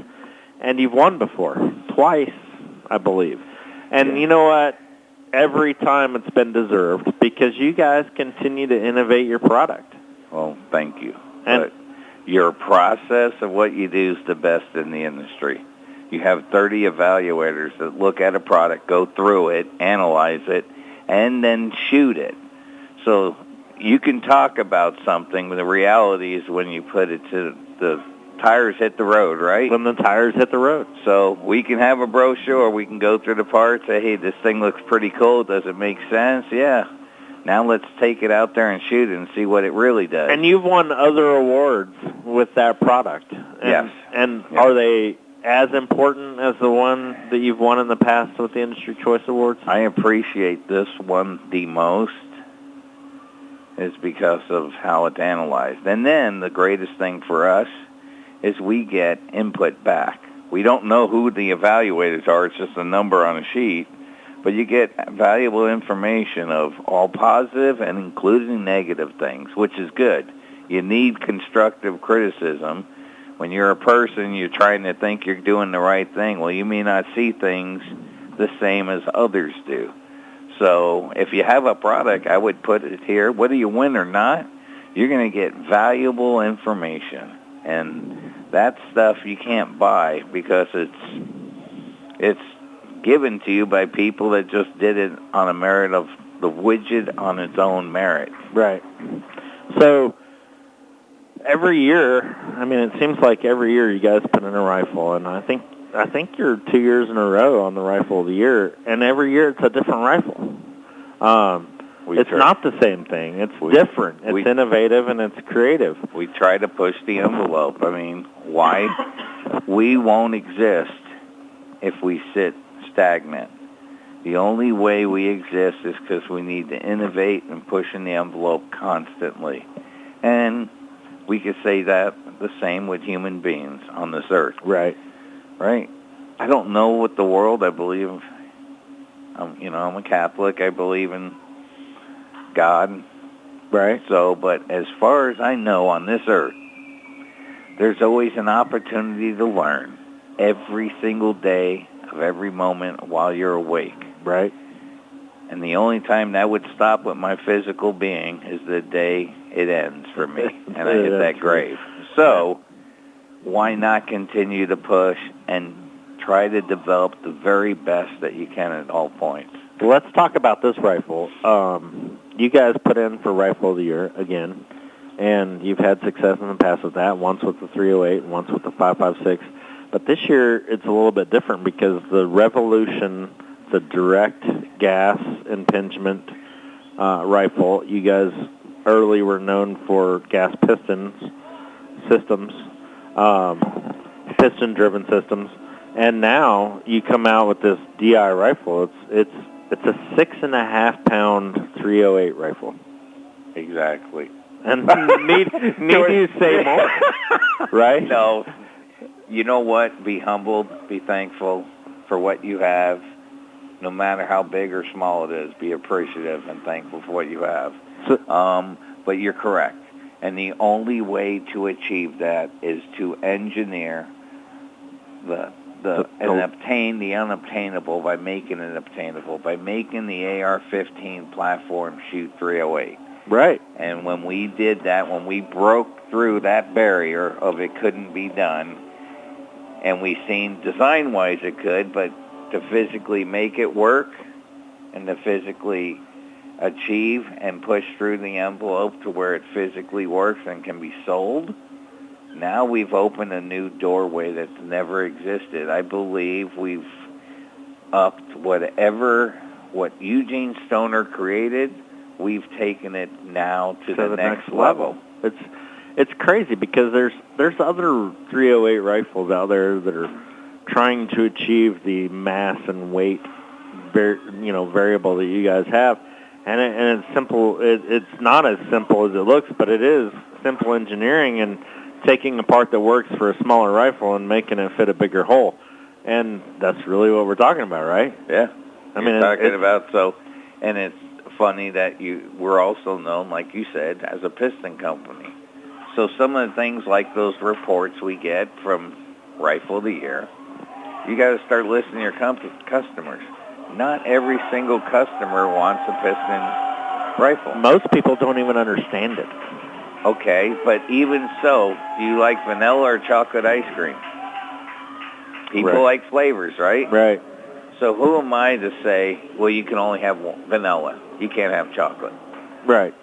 and you've won before, twice, I believe. And you know what? Every time it's been deserved because you guys continue to innovate your product. Well, thank you. But your process of what you do is the best in the industry. You have 30 evaluators that look at a product, go through it, analyze it, and then shoot it. So you can talk about something, but the reality is when you put it to the tires hit the road, right? When the tires hit the road. So we can have a brochure, we can go through the parts, say, hey, this thing looks pretty cool, does it make sense? Yeah. Now let's take it out there and shoot it and see what it really does. And you've won other awards with that product. Yes. And are they as important as the one that you've won in the past with the Industry Choice Awards? I appreciate this one the most is because of how it's analyzed. And then the greatest thing for us is we get input back. We don't know who the evaluators are. It's just a number on a sheet. But you get valuable information of all positive and including negative things, which is good. You need constructive criticism. When you're a person, you're trying to think you're doing the right thing. Well, you may not see things the same as others do. So if you have a product, I would put it here. Whether you win or not, you're going to get valuable information. And that stuff you can't buy because it's given to you by people that just did it on a merit of the widget on its own merit. Right. So every year, I mean, it seems like every year you guys put in a rifle, and I think you're 2 years in a row on the Rifle of the Year, and every year it's a different rifle. It's not the same thing. It's different. It's innovative, and it's creative. We try to push the envelope. I mean, why? We won't exist if we sit stagnant. The only way we exist is because we need to innovate and push in the envelope constantly. And we could say that the same with human beings on this earth. Right. Right? I don't know what the world, I believe, I'm a Catholic, I believe in God. Right. So, but as far as I know on this earth, there's always an opportunity to learn every single day of every moment while you're awake. Right. And the only time that would stop with my physical being is the day it ends for me and I hit that grave. So why not continue to push and try to develop the very best that you can at all points? Let's talk about this rifle. You guys put in for Rifle of the Year again, and you've had success in the past with that, once with the 308 and once with the 5.56. But this year it's a little bit different because the Revolution, the direct gas impingement rifle, you guys early were known for gas pistons systems, piston-driven systems, and now you come out with this DI rifle. It's a 6.5-pound 308 rifle. Exactly. And need you say more, right? No. You know what? Be humbled. Be thankful for what you have. No matter how big or small it is, be appreciative and thankful for what you have. But you're correct. And the only way to achieve that is to engineer and obtain the unobtainable by making it obtainable, by making the AR-15 platform shoot 308. Right. And when we did that, when we broke through that barrier of it couldn't be done, and we seen design-wise it could, but to physically make it work and to physically achieve and push through the envelope to where it physically works and can be sold, now we've opened a new doorway that's never existed. I believe we've upped what Eugene Stoner created, we've taken it now to the next level. It's crazy because there's other 308 rifles out there that are trying to achieve the mass and weight variable that you guys have, and it's simple. It's not as simple as it looks, but it is simple engineering and taking a part that works for a smaller rifle and making it fit a bigger hole. And that's really what we're talking about, right? Yeah. And it's funny that we're also known, like you said, as a piston company. So some of the things like those reports we get from Rifle of the Year, you got to start listening to your customers. Not every single customer wants a piston rifle. Most people don't even understand it. Okay, but even so, do you like vanilla or chocolate ice cream? People like flavors, right? Right. So who am I to say, well, you can only have vanilla. You can't have chocolate. Right.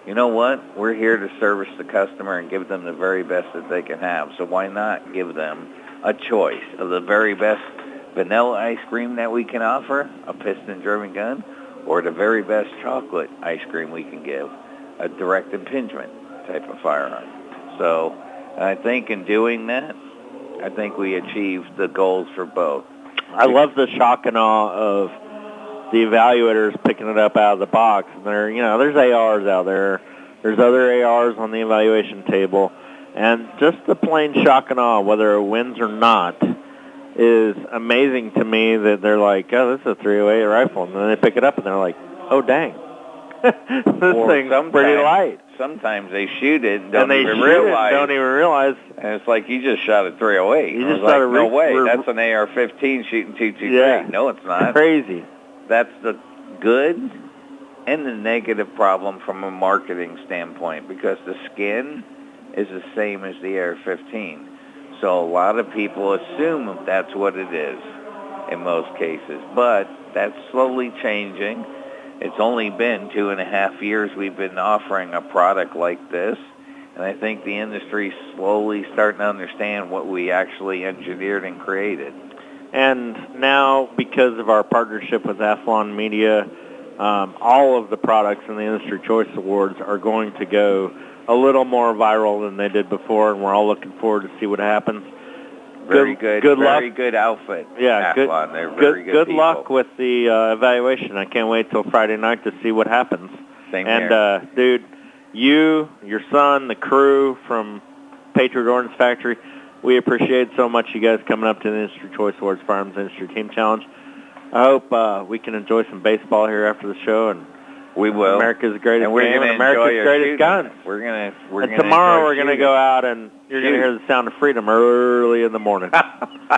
You know what? We're here to service the customer and give them the very best that they can have. So why not give them a choice of the very best vanilla ice cream that we can offer, a piston-driven gun, or the very best chocolate ice cream we can give, a direct impingement type of firearm. So I think in doing that, I think we achieved the goals for both. I love the shock and awe of the evaluators picking it up out of the box. And there's ARs out there. There's other ARs on the evaluation table. And just the plain shock and awe, whether it wins or not, is amazing to me that they're like, oh, this is a .308 rifle. And then they pick it up and they're like, oh, dang. This thing's pretty light. Sometimes they shoot it and don't even realize. And it's like, you just shot a .308. You just shot no way, that's an AR-15 shooting .223. Yeah. No, it's not. Crazy. That's the good and the negative problem from a marketing standpoint, because the skin is the same as the AR-15. So a lot of people assume that's what it is in most cases. But that's slowly changing. It's only been 2.5 years we've been offering a product like this, and I think the industry's slowly starting to understand what we actually engineered and created. And now, because of our partnership with Athlon Media, all of the products in the Industry Choice Awards are going to go a little more viral than they did before, and we're all looking forward to see what happens. Very good luck. Good outfit. Yeah, Athlon. They're very good people. luck with the evaluation. I can't wait till Friday night to see what happens. Same here. And, dude, you, your son, the crew from Patriot Ordnance Factory, we appreciate so much you guys coming up to the Industry Choice Awards Firearms Industry Team Challenge. I hope we can enjoy some baseball here after the show, and we will. America's greatest and we're game and America's greatest guns. Tomorrow we're going to go out and you're going to hear the sound of freedom early in the morning.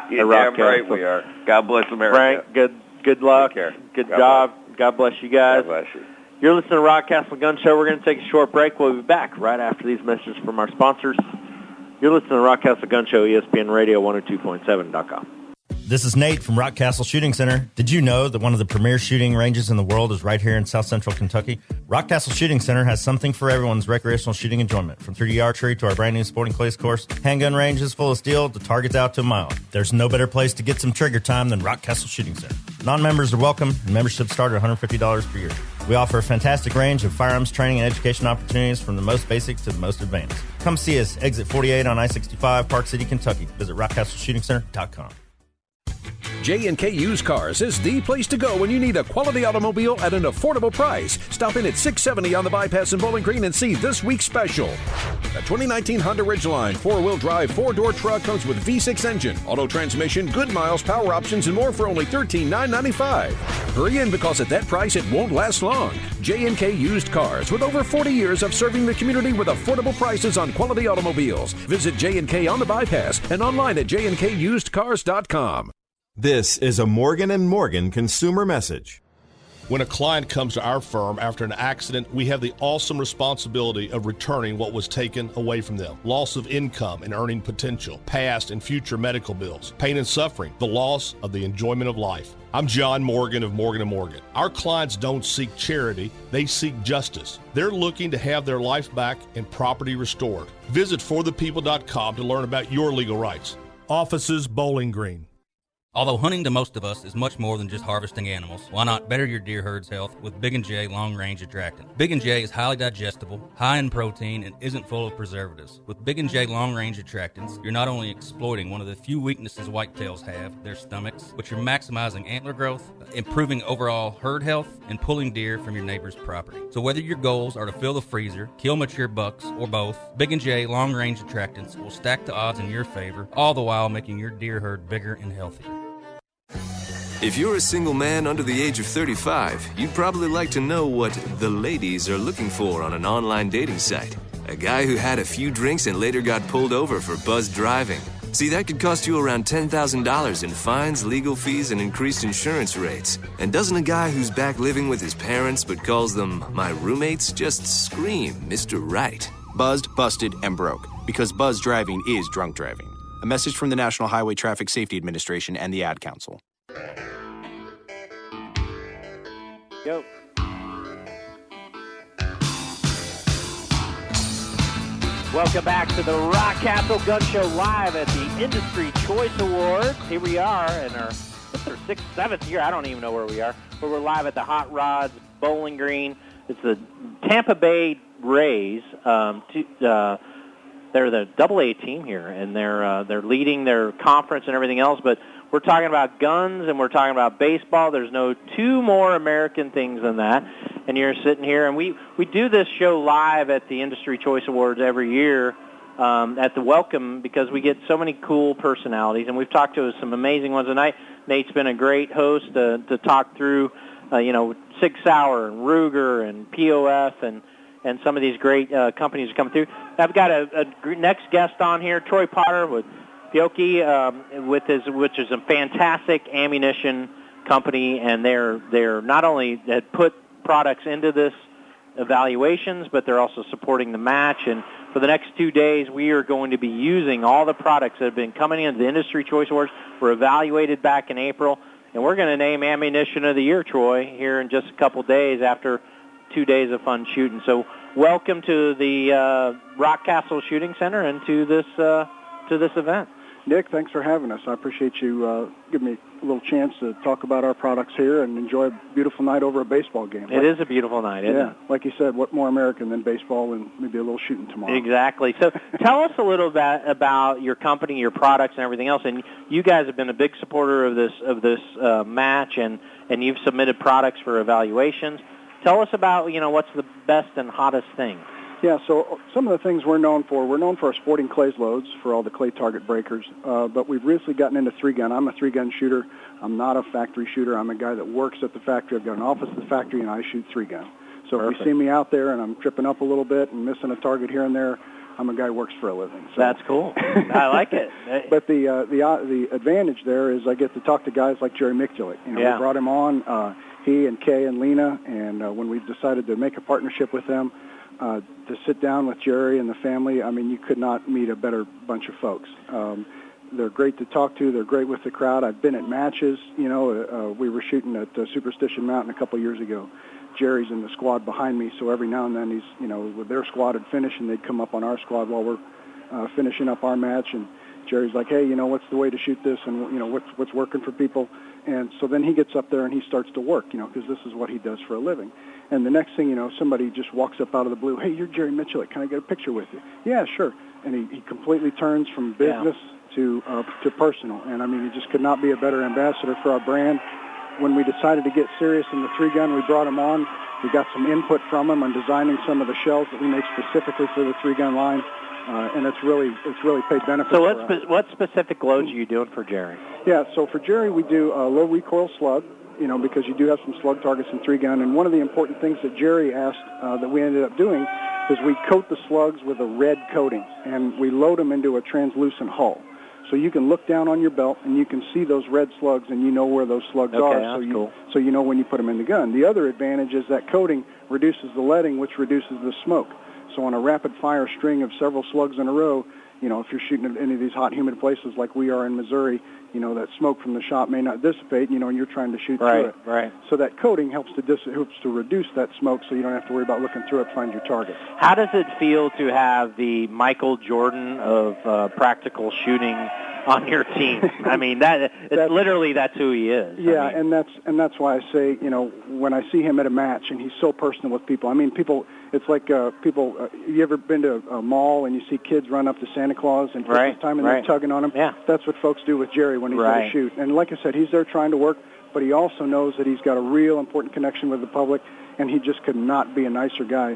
You're damn right we are. God bless America. Frank, good luck. Good job. God bless you guys. God bless you. You're listening to Rockcastle Gun Show. We're going to take a short break. We'll be back right after these messages from our sponsors. You're listening to Rockcastle Gun Show, ESPN Radio 102.7.com. This is Nate from Rockcastle Shooting Center. Did you know that one of the premier shooting ranges in the world is right here in South Central Kentucky? Rockcastle Shooting Center has something for everyone's recreational shooting enjoyment. From 3D archery to our brand new sporting clays course, handgun ranges full of steel to targets out to a mile. There's no better place to get some trigger time than Rockcastle Shooting Center. Non-members are welcome, and memberships start at $150 per year. We offer a fantastic range of firearms training and education opportunities from the most basic to the most advanced. Come see us, exit 48 on I-65, Park City, Kentucky. Visit rockcastleshootingcenter.com. J&K Used Cars is the place to go when you need a quality automobile at an affordable price. Stop in at 670 on the Bypass in Bowling Green and see this week's special. The 2019 Honda Ridgeline 4-wheel drive 4-door truck comes with V6 engine, auto transmission, good miles, power options, and more for only $13,995. Hurry in, because at that price it won't last long. J&K Used Cars, with over 40 years of serving the community with affordable prices on quality automobiles. Visit J&K on the Bypass and online at jnkusedcars.com. This is a Morgan & Morgan consumer message. When a client comes to our firm after an accident, we have the awesome responsibility of returning what was taken away from them. Loss of income and earning potential, past and future medical bills, pain and suffering, the loss of the enjoyment of life. I'm John Morgan of Morgan & Morgan. Our clients don't seek charity, they seek justice. They're looking to have their life back and property restored. Visit forthepeople.com to learn about your legal rights. Offices, Bowling Green. Although hunting to most of us is much more than just harvesting animals, why not better your deer herd's health with Big & J Long Range Attractant? Big & J is highly digestible, high in protein, and isn't full of preservatives. With Big & J Long Range Attractants, you're not only exploiting one of the few weaknesses whitetails have, their stomachs, but you're maximizing antler growth, improving overall herd health, and pulling deer from your neighbor's property. So whether your goals are to fill the freezer, kill mature bucks, or both, Big & J Long Range Attractants will stack the odds in your favor, all the while making your deer herd bigger and healthier. If you're a single man under the age of 35, you'd probably like to know what the ladies are looking for on an online dating site. A guy who had a few drinks and later got pulled over for buzzed driving. See, that could cost you around $10,000 in fines, legal fees, and increased insurance rates. And doesn't a guy who's back living with his parents but calls them my roommates just scream Mr. Right? Buzzed, busted, and broke. Because buzz driving is drunk driving. A message from the National Highway Traffic Safety Administration and the Ad Council. Go. Welcome back to the Rockcastle Gun Show live at the Industry Choice Awards. Here we are in our 6th, 7th year. I don't even know where we are. But we're live at the Hot Rods Bowling Green. It's the Tampa Bay Rays. They're the AA team here, and they're leading their conference and everything else. But we're talking about guns and we're talking about baseball. There's no two more American things than that. And you're sitting here, and we do this show live at the Industry Choice Awards every year at the Welcome because we get so many cool personalities, and we've talked to some amazing ones tonight. Nate's been a great host to talk through, Sig Sauer and Ruger and POF and some of these great companies coming through. I've got a next guest on here, Troy Potter with Pioki, which is a fantastic ammunition company, and they're not only had put products into this evaluations, but they're also supporting the match. And for the next 2 days, we are going to be using all the products that have been coming into the Industry Choice Awards. Were evaluated back in April, and we're going to name Ammunition of the Year, Troy, here in just a couple days after 2 days of fun shooting. So welcome to the Rockcastle Shooting Center and to this event. Nick, thanks for having us. I appreciate you giving me a little chance to talk about our products here and enjoy a beautiful night over a baseball game. It is a beautiful night, isn't it? Like you said, what more American than baseball and maybe a little shooting tomorrow? Exactly. So tell us a little bit about your company, your products, and everything else. And you guys have been a big supporter of this match, and you've submitted products for evaluations. Tell us about, what's the best and hottest thing. Yeah, so some of the things we're known for our sporting clays loads for all the clay target breakers, but we've recently gotten into 3-gun. I'm a 3-gun shooter. I'm not a factory shooter. I'm a guy that works at the factory. I've got an office at the factory, and I shoot 3-gun. So Perfect. If you see me out there and I'm tripping up a little bit and missing a target here and there, I'm a guy who works for a living. So. That's cool. I like it. But the advantage there is I get to talk to guys like Jerry Mictulik. We brought him on, he and Kay and Lena, and when we've decided to make a partnership with them, to sit down with Jerry and the family, I mean, you could not meet a better bunch of folks. They're great to talk to. They're great with the crowd. I've been at matches. We were shooting at Superstition Mountain a couple of years ago. Jerry's in the squad behind me, so every now and then he's, with their squad had finished, and they'd come up on our squad while we're finishing up our match, and Jerry's like, hey, what's the way to shoot this, and, what's working for people? And so then he gets up there and he starts to work, because this is what he does for a living. And the next thing somebody just walks up out of the blue, hey, you're Jerry Mictulik, can I get a picture with you? Yeah, sure. And he completely turns from business to personal. And, I mean, he just could not be a better ambassador for our brand. When we decided to get serious in the 3-gun, we brought him on. We got some input from him on designing some of the shells that we make specifically for the 3-gun line. And it's really paid benefits. So what specific loads are you doing for Jerry? Yeah, so for Jerry, we do a low recoil slug, because you do have some slug targets in 3-gun. And one of the important things that Jerry asked that we ended up doing is we coat the slugs with a red coating, and we load them into a translucent hull. So you can look down on your belt, and you can see those red slugs, and you know where those slugs are. That's cool. So you know when you put them in the gun. The other advantage is that coating reduces the leading, which reduces the smoke. So on a rapid-fire string of several slugs in a row, if you're shooting at any of these hot, humid places like we are in Missouri, that smoke from the shot may not dissipate, and you're trying to shoot through it. Right. So that coating helps to reduce that smoke so you don't have to worry about looking through it to find your target. How does it feel to have the Michael Jordan of practical shooting on your team? I mean, that's who he is. Yeah, I mean, and that's why I say, when I see him at a match and he's so personal with people. I mean, it's like people. You ever been to a mall and you see kids run up to Santa Claus and Christmas time and they're tugging on him? Yeah. That's what folks do with Jerry when he's there to shoot. And like I said, he's there trying to work, but he also knows that he's got a real important connection with the public, and he just could not be a nicer guy.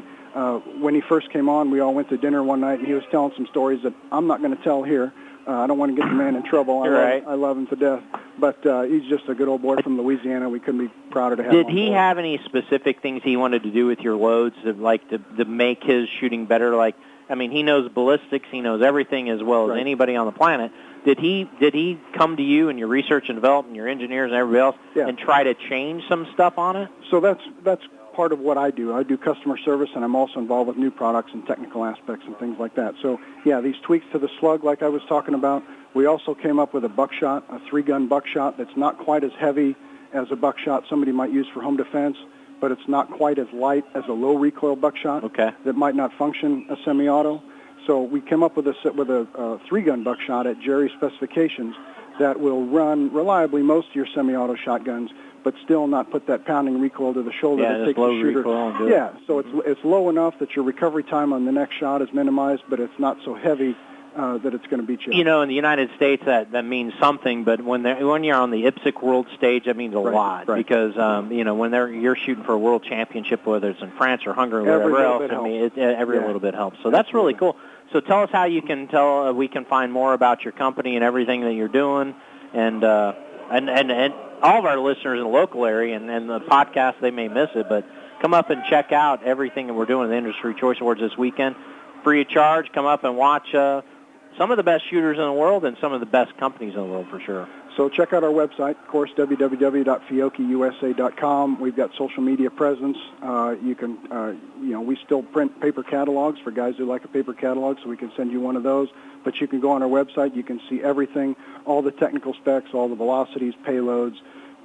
When he first came on, we all went to dinner one night, and he was telling some stories that I'm not going to tell here. I don't want to get the man in trouble. I love him to death. But he's just a good old boy from Louisiana. We couldn't be prouder to have him on board. Did he have any specific things he wanted to do with your loads to make his shooting better? Like, I mean, he knows ballistics. He knows everything as well as anybody on the planet. Did he come to you and your research and development, your engineers and everybody else, and try to change some stuff on it? So that's part of what I do. I do customer service, and I'm also involved with new products and technical aspects and things like that. So, yeah, these tweaks to the slug, like I was talking about. We also came up with a buckshot, a 3-gun buckshot that's not quite as heavy as a buckshot somebody might use for home defense, but it's not quite as light as a low recoil buckshot that might not function a semi-auto. So we came up with a 3-gun buckshot at Jerry's specifications that will run reliably most of your semi-auto shotguns, but still not put that pounding recoil to the shoulder that takes the shooter. So it's low enough that your recovery time on the next shot is minimized, but it's not so heavy that it's going to beat you. You know, in the United States, that means something, but when you're on the IPSC World stage, that means a lot because you know, when you're shooting for a world championship, whether it's in France or Hungary or whatever else, I mean, every little bit helps. So that's really cool. So tell us how you can we can find more about your company and everything that you're doing, and all of our listeners in the local area and the podcast, they may miss it, but come up and check out everything that we're doing at the Industry Choice Awards this weekend. Free of charge. Come up and watch some of the best shooters in the world and some of the best companies in the world for sure. So check out our website, of course, www.fiocchiusa.com. We've got social media presence. You can, we still print paper catalogs for guys who like a paper catalog, so we can send you one of those. But you can go on our website. You can see everything, all the technical specs, all the velocities, payloads,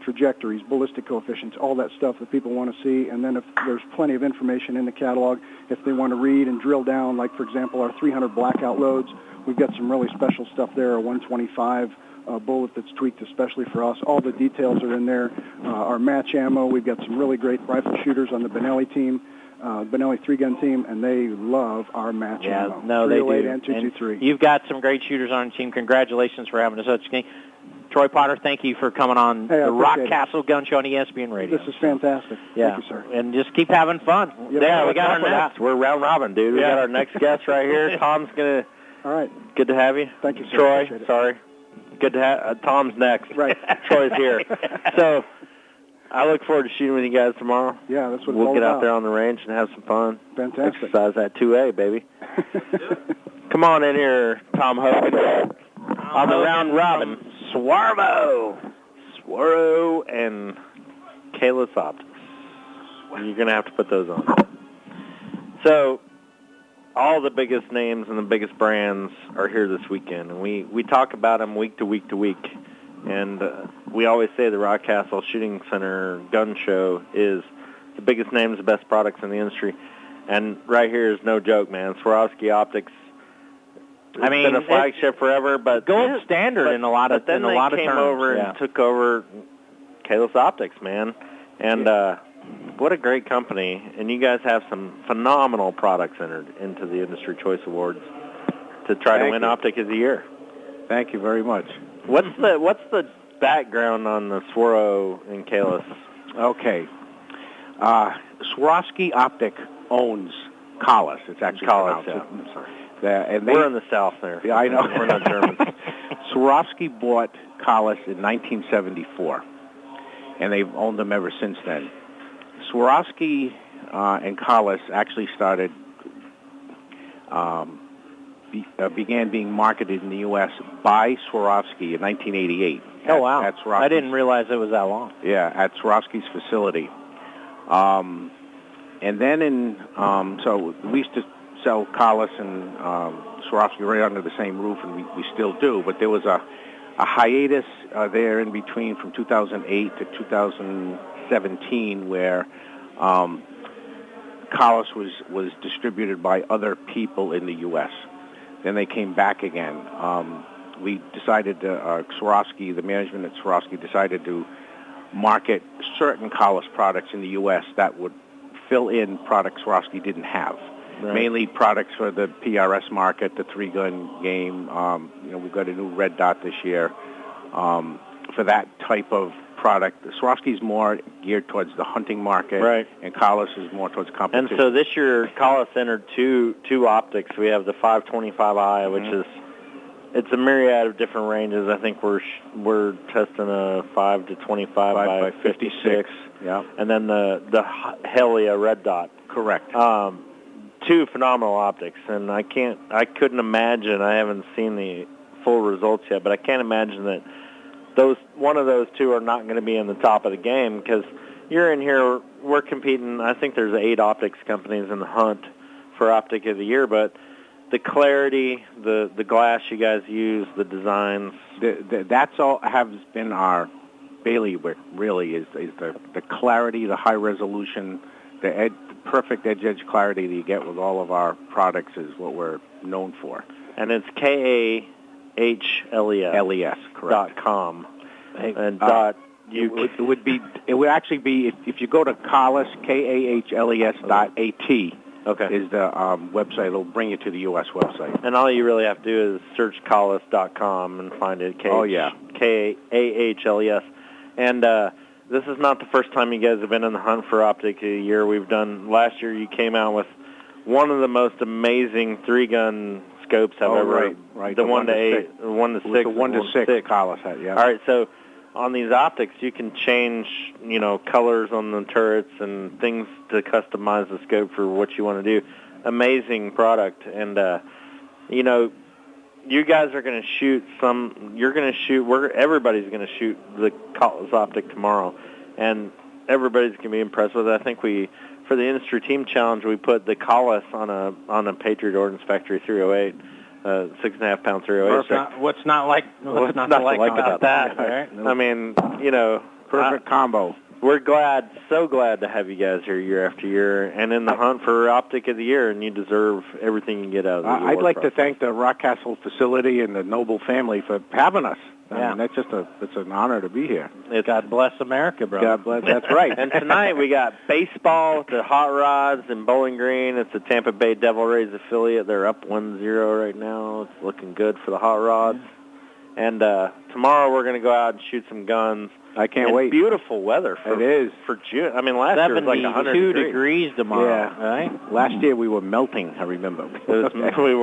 trajectories, ballistic coefficients, all that stuff that people want to see. And then if there's plenty of information in the catalog, if they want to read and drill down, like, for example, our 300 blackout loads, we've got some really special stuff there, a 125 bullet that's tweaked especially for us. All the details are in there. Our match ammo, we've got some really great rifle shooters on the Benelli team, Benelli 3-gun team, and they love our match ammo. No, they do. And 223. You've got some great shooters on your team. Congratulations for having such a game. Troy Potter, thank you for coming on the Rockcastle Gun Show on ESPN Radio. This is fantastic. Yeah. Thank you, sir. And just keep having fun. Yeah, we got our next. We're round robin, dude. We got our next guest right here. Tom's going to... All right. Good to have you. Thank you, sir. Troy, sorry. Good to have... Tom's next. Right. Troy's here. So, I look forward to shooting with you guys tomorrow. Yeah, that's what we'll it's all get out about. there on the range and have some fun. Fantastic. Exercise that 2A, baby. Come on in here, Tom Hogan. On the round robin, Swarmo and Kalis Optics. You're going to have to put those on. So, all the biggest names and the biggest brands are here this weekend, and we talk about them week to week to week. And we always say the Rockcastle Shooting Center Gun Show is the biggest names, the best products in the industry. And right here is no joke, man. Swarovski Optics. It's been a flagship forever, but gold standard in a lot of terms. But then they came over and took over Kalis Optics, man. And what a great company. And you guys have some phenomenal products entered into the Industry Choice Awards to try to win Optic of the Year. Thank you very much. What's the background on the Swaro and Kalis? Okay. Swarovski Optic owns Kalis. It's actually Kalis, I'm sorry. We're in the South there. Yeah, I know. We're not Germans. Swarovski bought Kalis in 1974, and they've owned them ever since then. Swarovski and Kalis actually started, began being marketed in the U.S. by Swarovski in 1988. Oh, wow. At I didn't realize it was that long. Yeah, at Swarovski's facility. And then so we used to sell Kalis and Swarovski right under the same roof, and we still do. But there was a hiatus there in between from 2008 to 2017 where Kalis was distributed by other people in the U.S. Then they came back again. We decided Swarovski, the management at Swarovski, decided to market certain Kalis products in the U.S. that would fill in products Swarovski didn't have. Right. Mainly products for the PRS market, the 3-gun game. We've got a new red dot this year for that type of product. Swarovski's more geared towards the hunting market, right, and Kalis is more towards competition. And so this year, Kalis entered two optics. We have the 525i, which is it's a myriad of different ranges. I think we're testing a 5 to 25 by 56. Yeah, and then the Helia red dot. Correct. Two phenomenal optics, and I couldn't imagine. I haven't seen the full results yet, but I can't imagine that one of those two are not going to be in the top of the game because you're in here, we're competing. I think there's 8 optics companies in the hunt for Optic of the Year, but the clarity, the glass you guys use, the designs. That's all has been our bailiwick, really, is the clarity, the high resolution, the perfect edge clarity that you get with all of our products is what we're known for. And it's KAHLES. Correct. .com. And it would actually be if you go to Kahles, KAHLES.AT. Okay. Is the website. It'll bring you to the U.S. website. And all you really have to do is search Kahles.com and find it. KAHLES. And this is not the first time you guys have been in the hunt for Optic of the Year. Last year you came out with one of the most amazing 3-gun scopes I've ever. Right. The 1 to 8, 1 to 6. The 1 to 6 Kahles had, yeah. All right, so on these optics, you can change, colors on the turrets and things to customize the scope for what you want to do. Amazing product, and you guys are going to shoot everybody's going to shoot the Kahles optic tomorrow, and everybody's going to be impressed with it. I think for the industry team challenge, we put the Kahles on a Patriot Ordnance Factory 308. 6.5 pound 308. What's not like about that? Right? I mean, perfect combo. We're so glad to have you guys here year after year, and in the hunt for Optic of the Year, and you deserve everything you get out of the I'd like to thank the Rockcastle facility and the Noble family for having us. I mean, it's an honor to be here. God bless America, bro. God bless. That's right. And tonight we got baseball with the Hot Rods and Bowling Green. It's the Tampa Bay Devil Rays affiliate. They're up 1-0 right now. It's looking good for the Hot Rods. And tomorrow we're going to go out and shoot some guns. I can't wait. Beautiful weather. It is. For June. I mean, last year was like 102 degrees tomorrow, right? Last year we were melting, I remember. We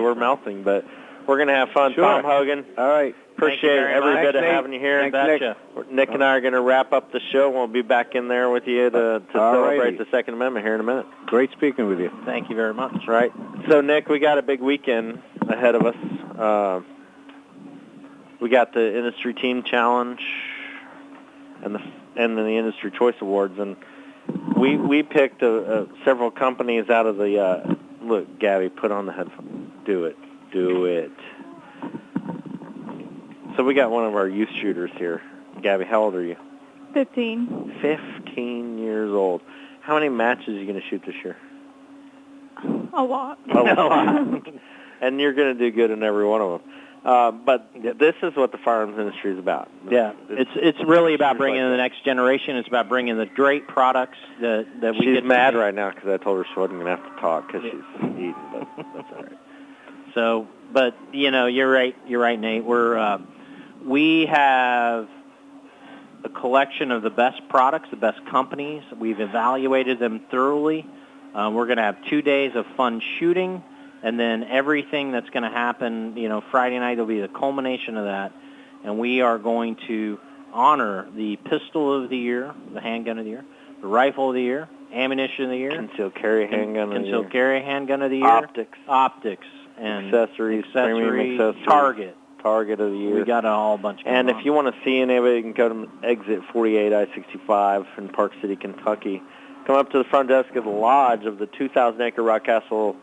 were melting, but we're going to have fun. Sure. Tom Hogan. All right. Appreciate every bit of having you here. Thanks, Nick and I are going to wrap up the show. We'll be back in there with you to celebrate the Second Amendment here in a minute. Great speaking with you. Thank you very much. Right. So, Nick, we got a big weekend ahead of us. We got the Industry Team Challenge and then the Industry Choice Awards, and we picked several companies out of the. Look, Gabby, put on the headphones. Do it. So we got one of our youth shooters here. Gabby, how old are you? 15. 15 years old. How many matches are you going to shoot this year? A lot. A lot. And you're going to do good in every one of them. But this is what the firearms industry is about. Yeah, it's really about bringing in the next generation. It's about bringing the great products that we She's get. She's mad right now because I told her she wasn't going to have to talk because she's eating, but that's all right. So, but you're right, Nate. We have a collection of the best products, the best companies. We've evaluated them thoroughly. We're going to have 2 days of fun shooting, and then everything that's going to happen, Friday night will be the culmination of that, and we are going to honor the pistol of the year, the handgun of the year, the rifle of the year, ammunition of the year, concealed carry handgun of the year, concealed carry handgun of the year, optics, and accessories, premium accessories. Target of the year. We got a whole bunch. And if you want to see anybody, you can go to exit 48 I-65 in Park City, Kentucky. Come up to the front desk of the lodge of the 2,000-acre Rockcastle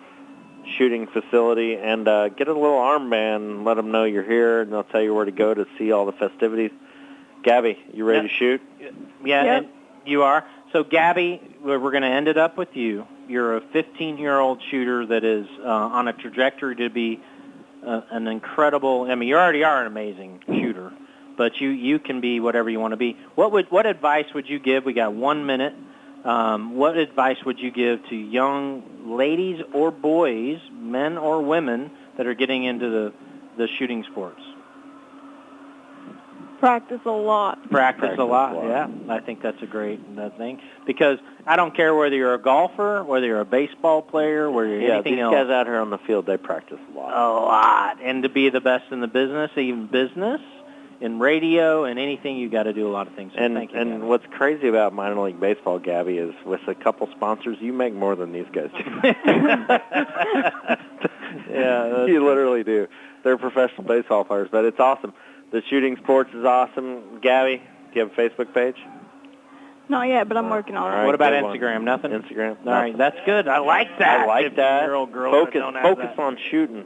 shooting facility and get a little armband and let them know you're here, and they'll tell you where to go to see all the festivities. Gabby, you ready to shoot? Yeah, and you are. So, Gabby, we're going to end it up with you. You're a 15-year-old shooter that is on a trajectory to be an incredible. I mean, you already are an amazing shooter, but you can be whatever you want to be. What advice would you give? We got 1 minute. What advice would you give to young ladies or boys, men or women, that are getting into the shooting sports? Practice a lot. Practice a lot, yeah. I think that's a great thing. Because I don't care whether you're a golfer, whether you're a baseball player, whether you're anything else. These guys out here on the field, they practice a lot. A lot. And to be the best in the business, even business, in radio, and anything, you got to do a lot of things. So thank you, and what's crazy about minor league baseball, Gabby, is with a couple sponsors, you make more than these guys do. Yeah, you literally do. They're professional baseball players, but it's awesome. The shooting sports is awesome. Gabby, do you have a Facebook page? Not yet, but I'm working on it. Right, what about good Instagram? One. Nothing? Instagram. All right, that's good. I like that. I like that. 15-year-old girl Focus on shooting.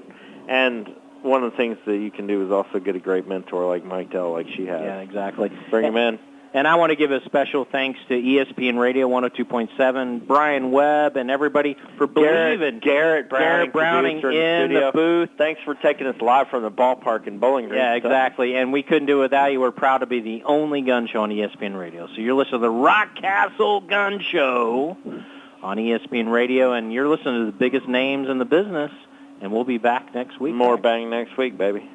And one of the things that you can do is also get a great mentor like Mike Dell, like she has. Yeah, exactly. Bring him in. And I want to give a special thanks to ESPN Radio 102.7, Brian Webb, and everybody for believing. Garrett Browning in the booth. Thanks for taking us live from the ballpark in Bowling Green. Yeah, exactly. And we couldn't do it without you. We're proud to be the only gun show on ESPN Radio. So you're listening to the Rockcastle Gun Show on ESPN Radio, and you're listening to the biggest names in the business. And we'll be back next week. More bang next week, baby.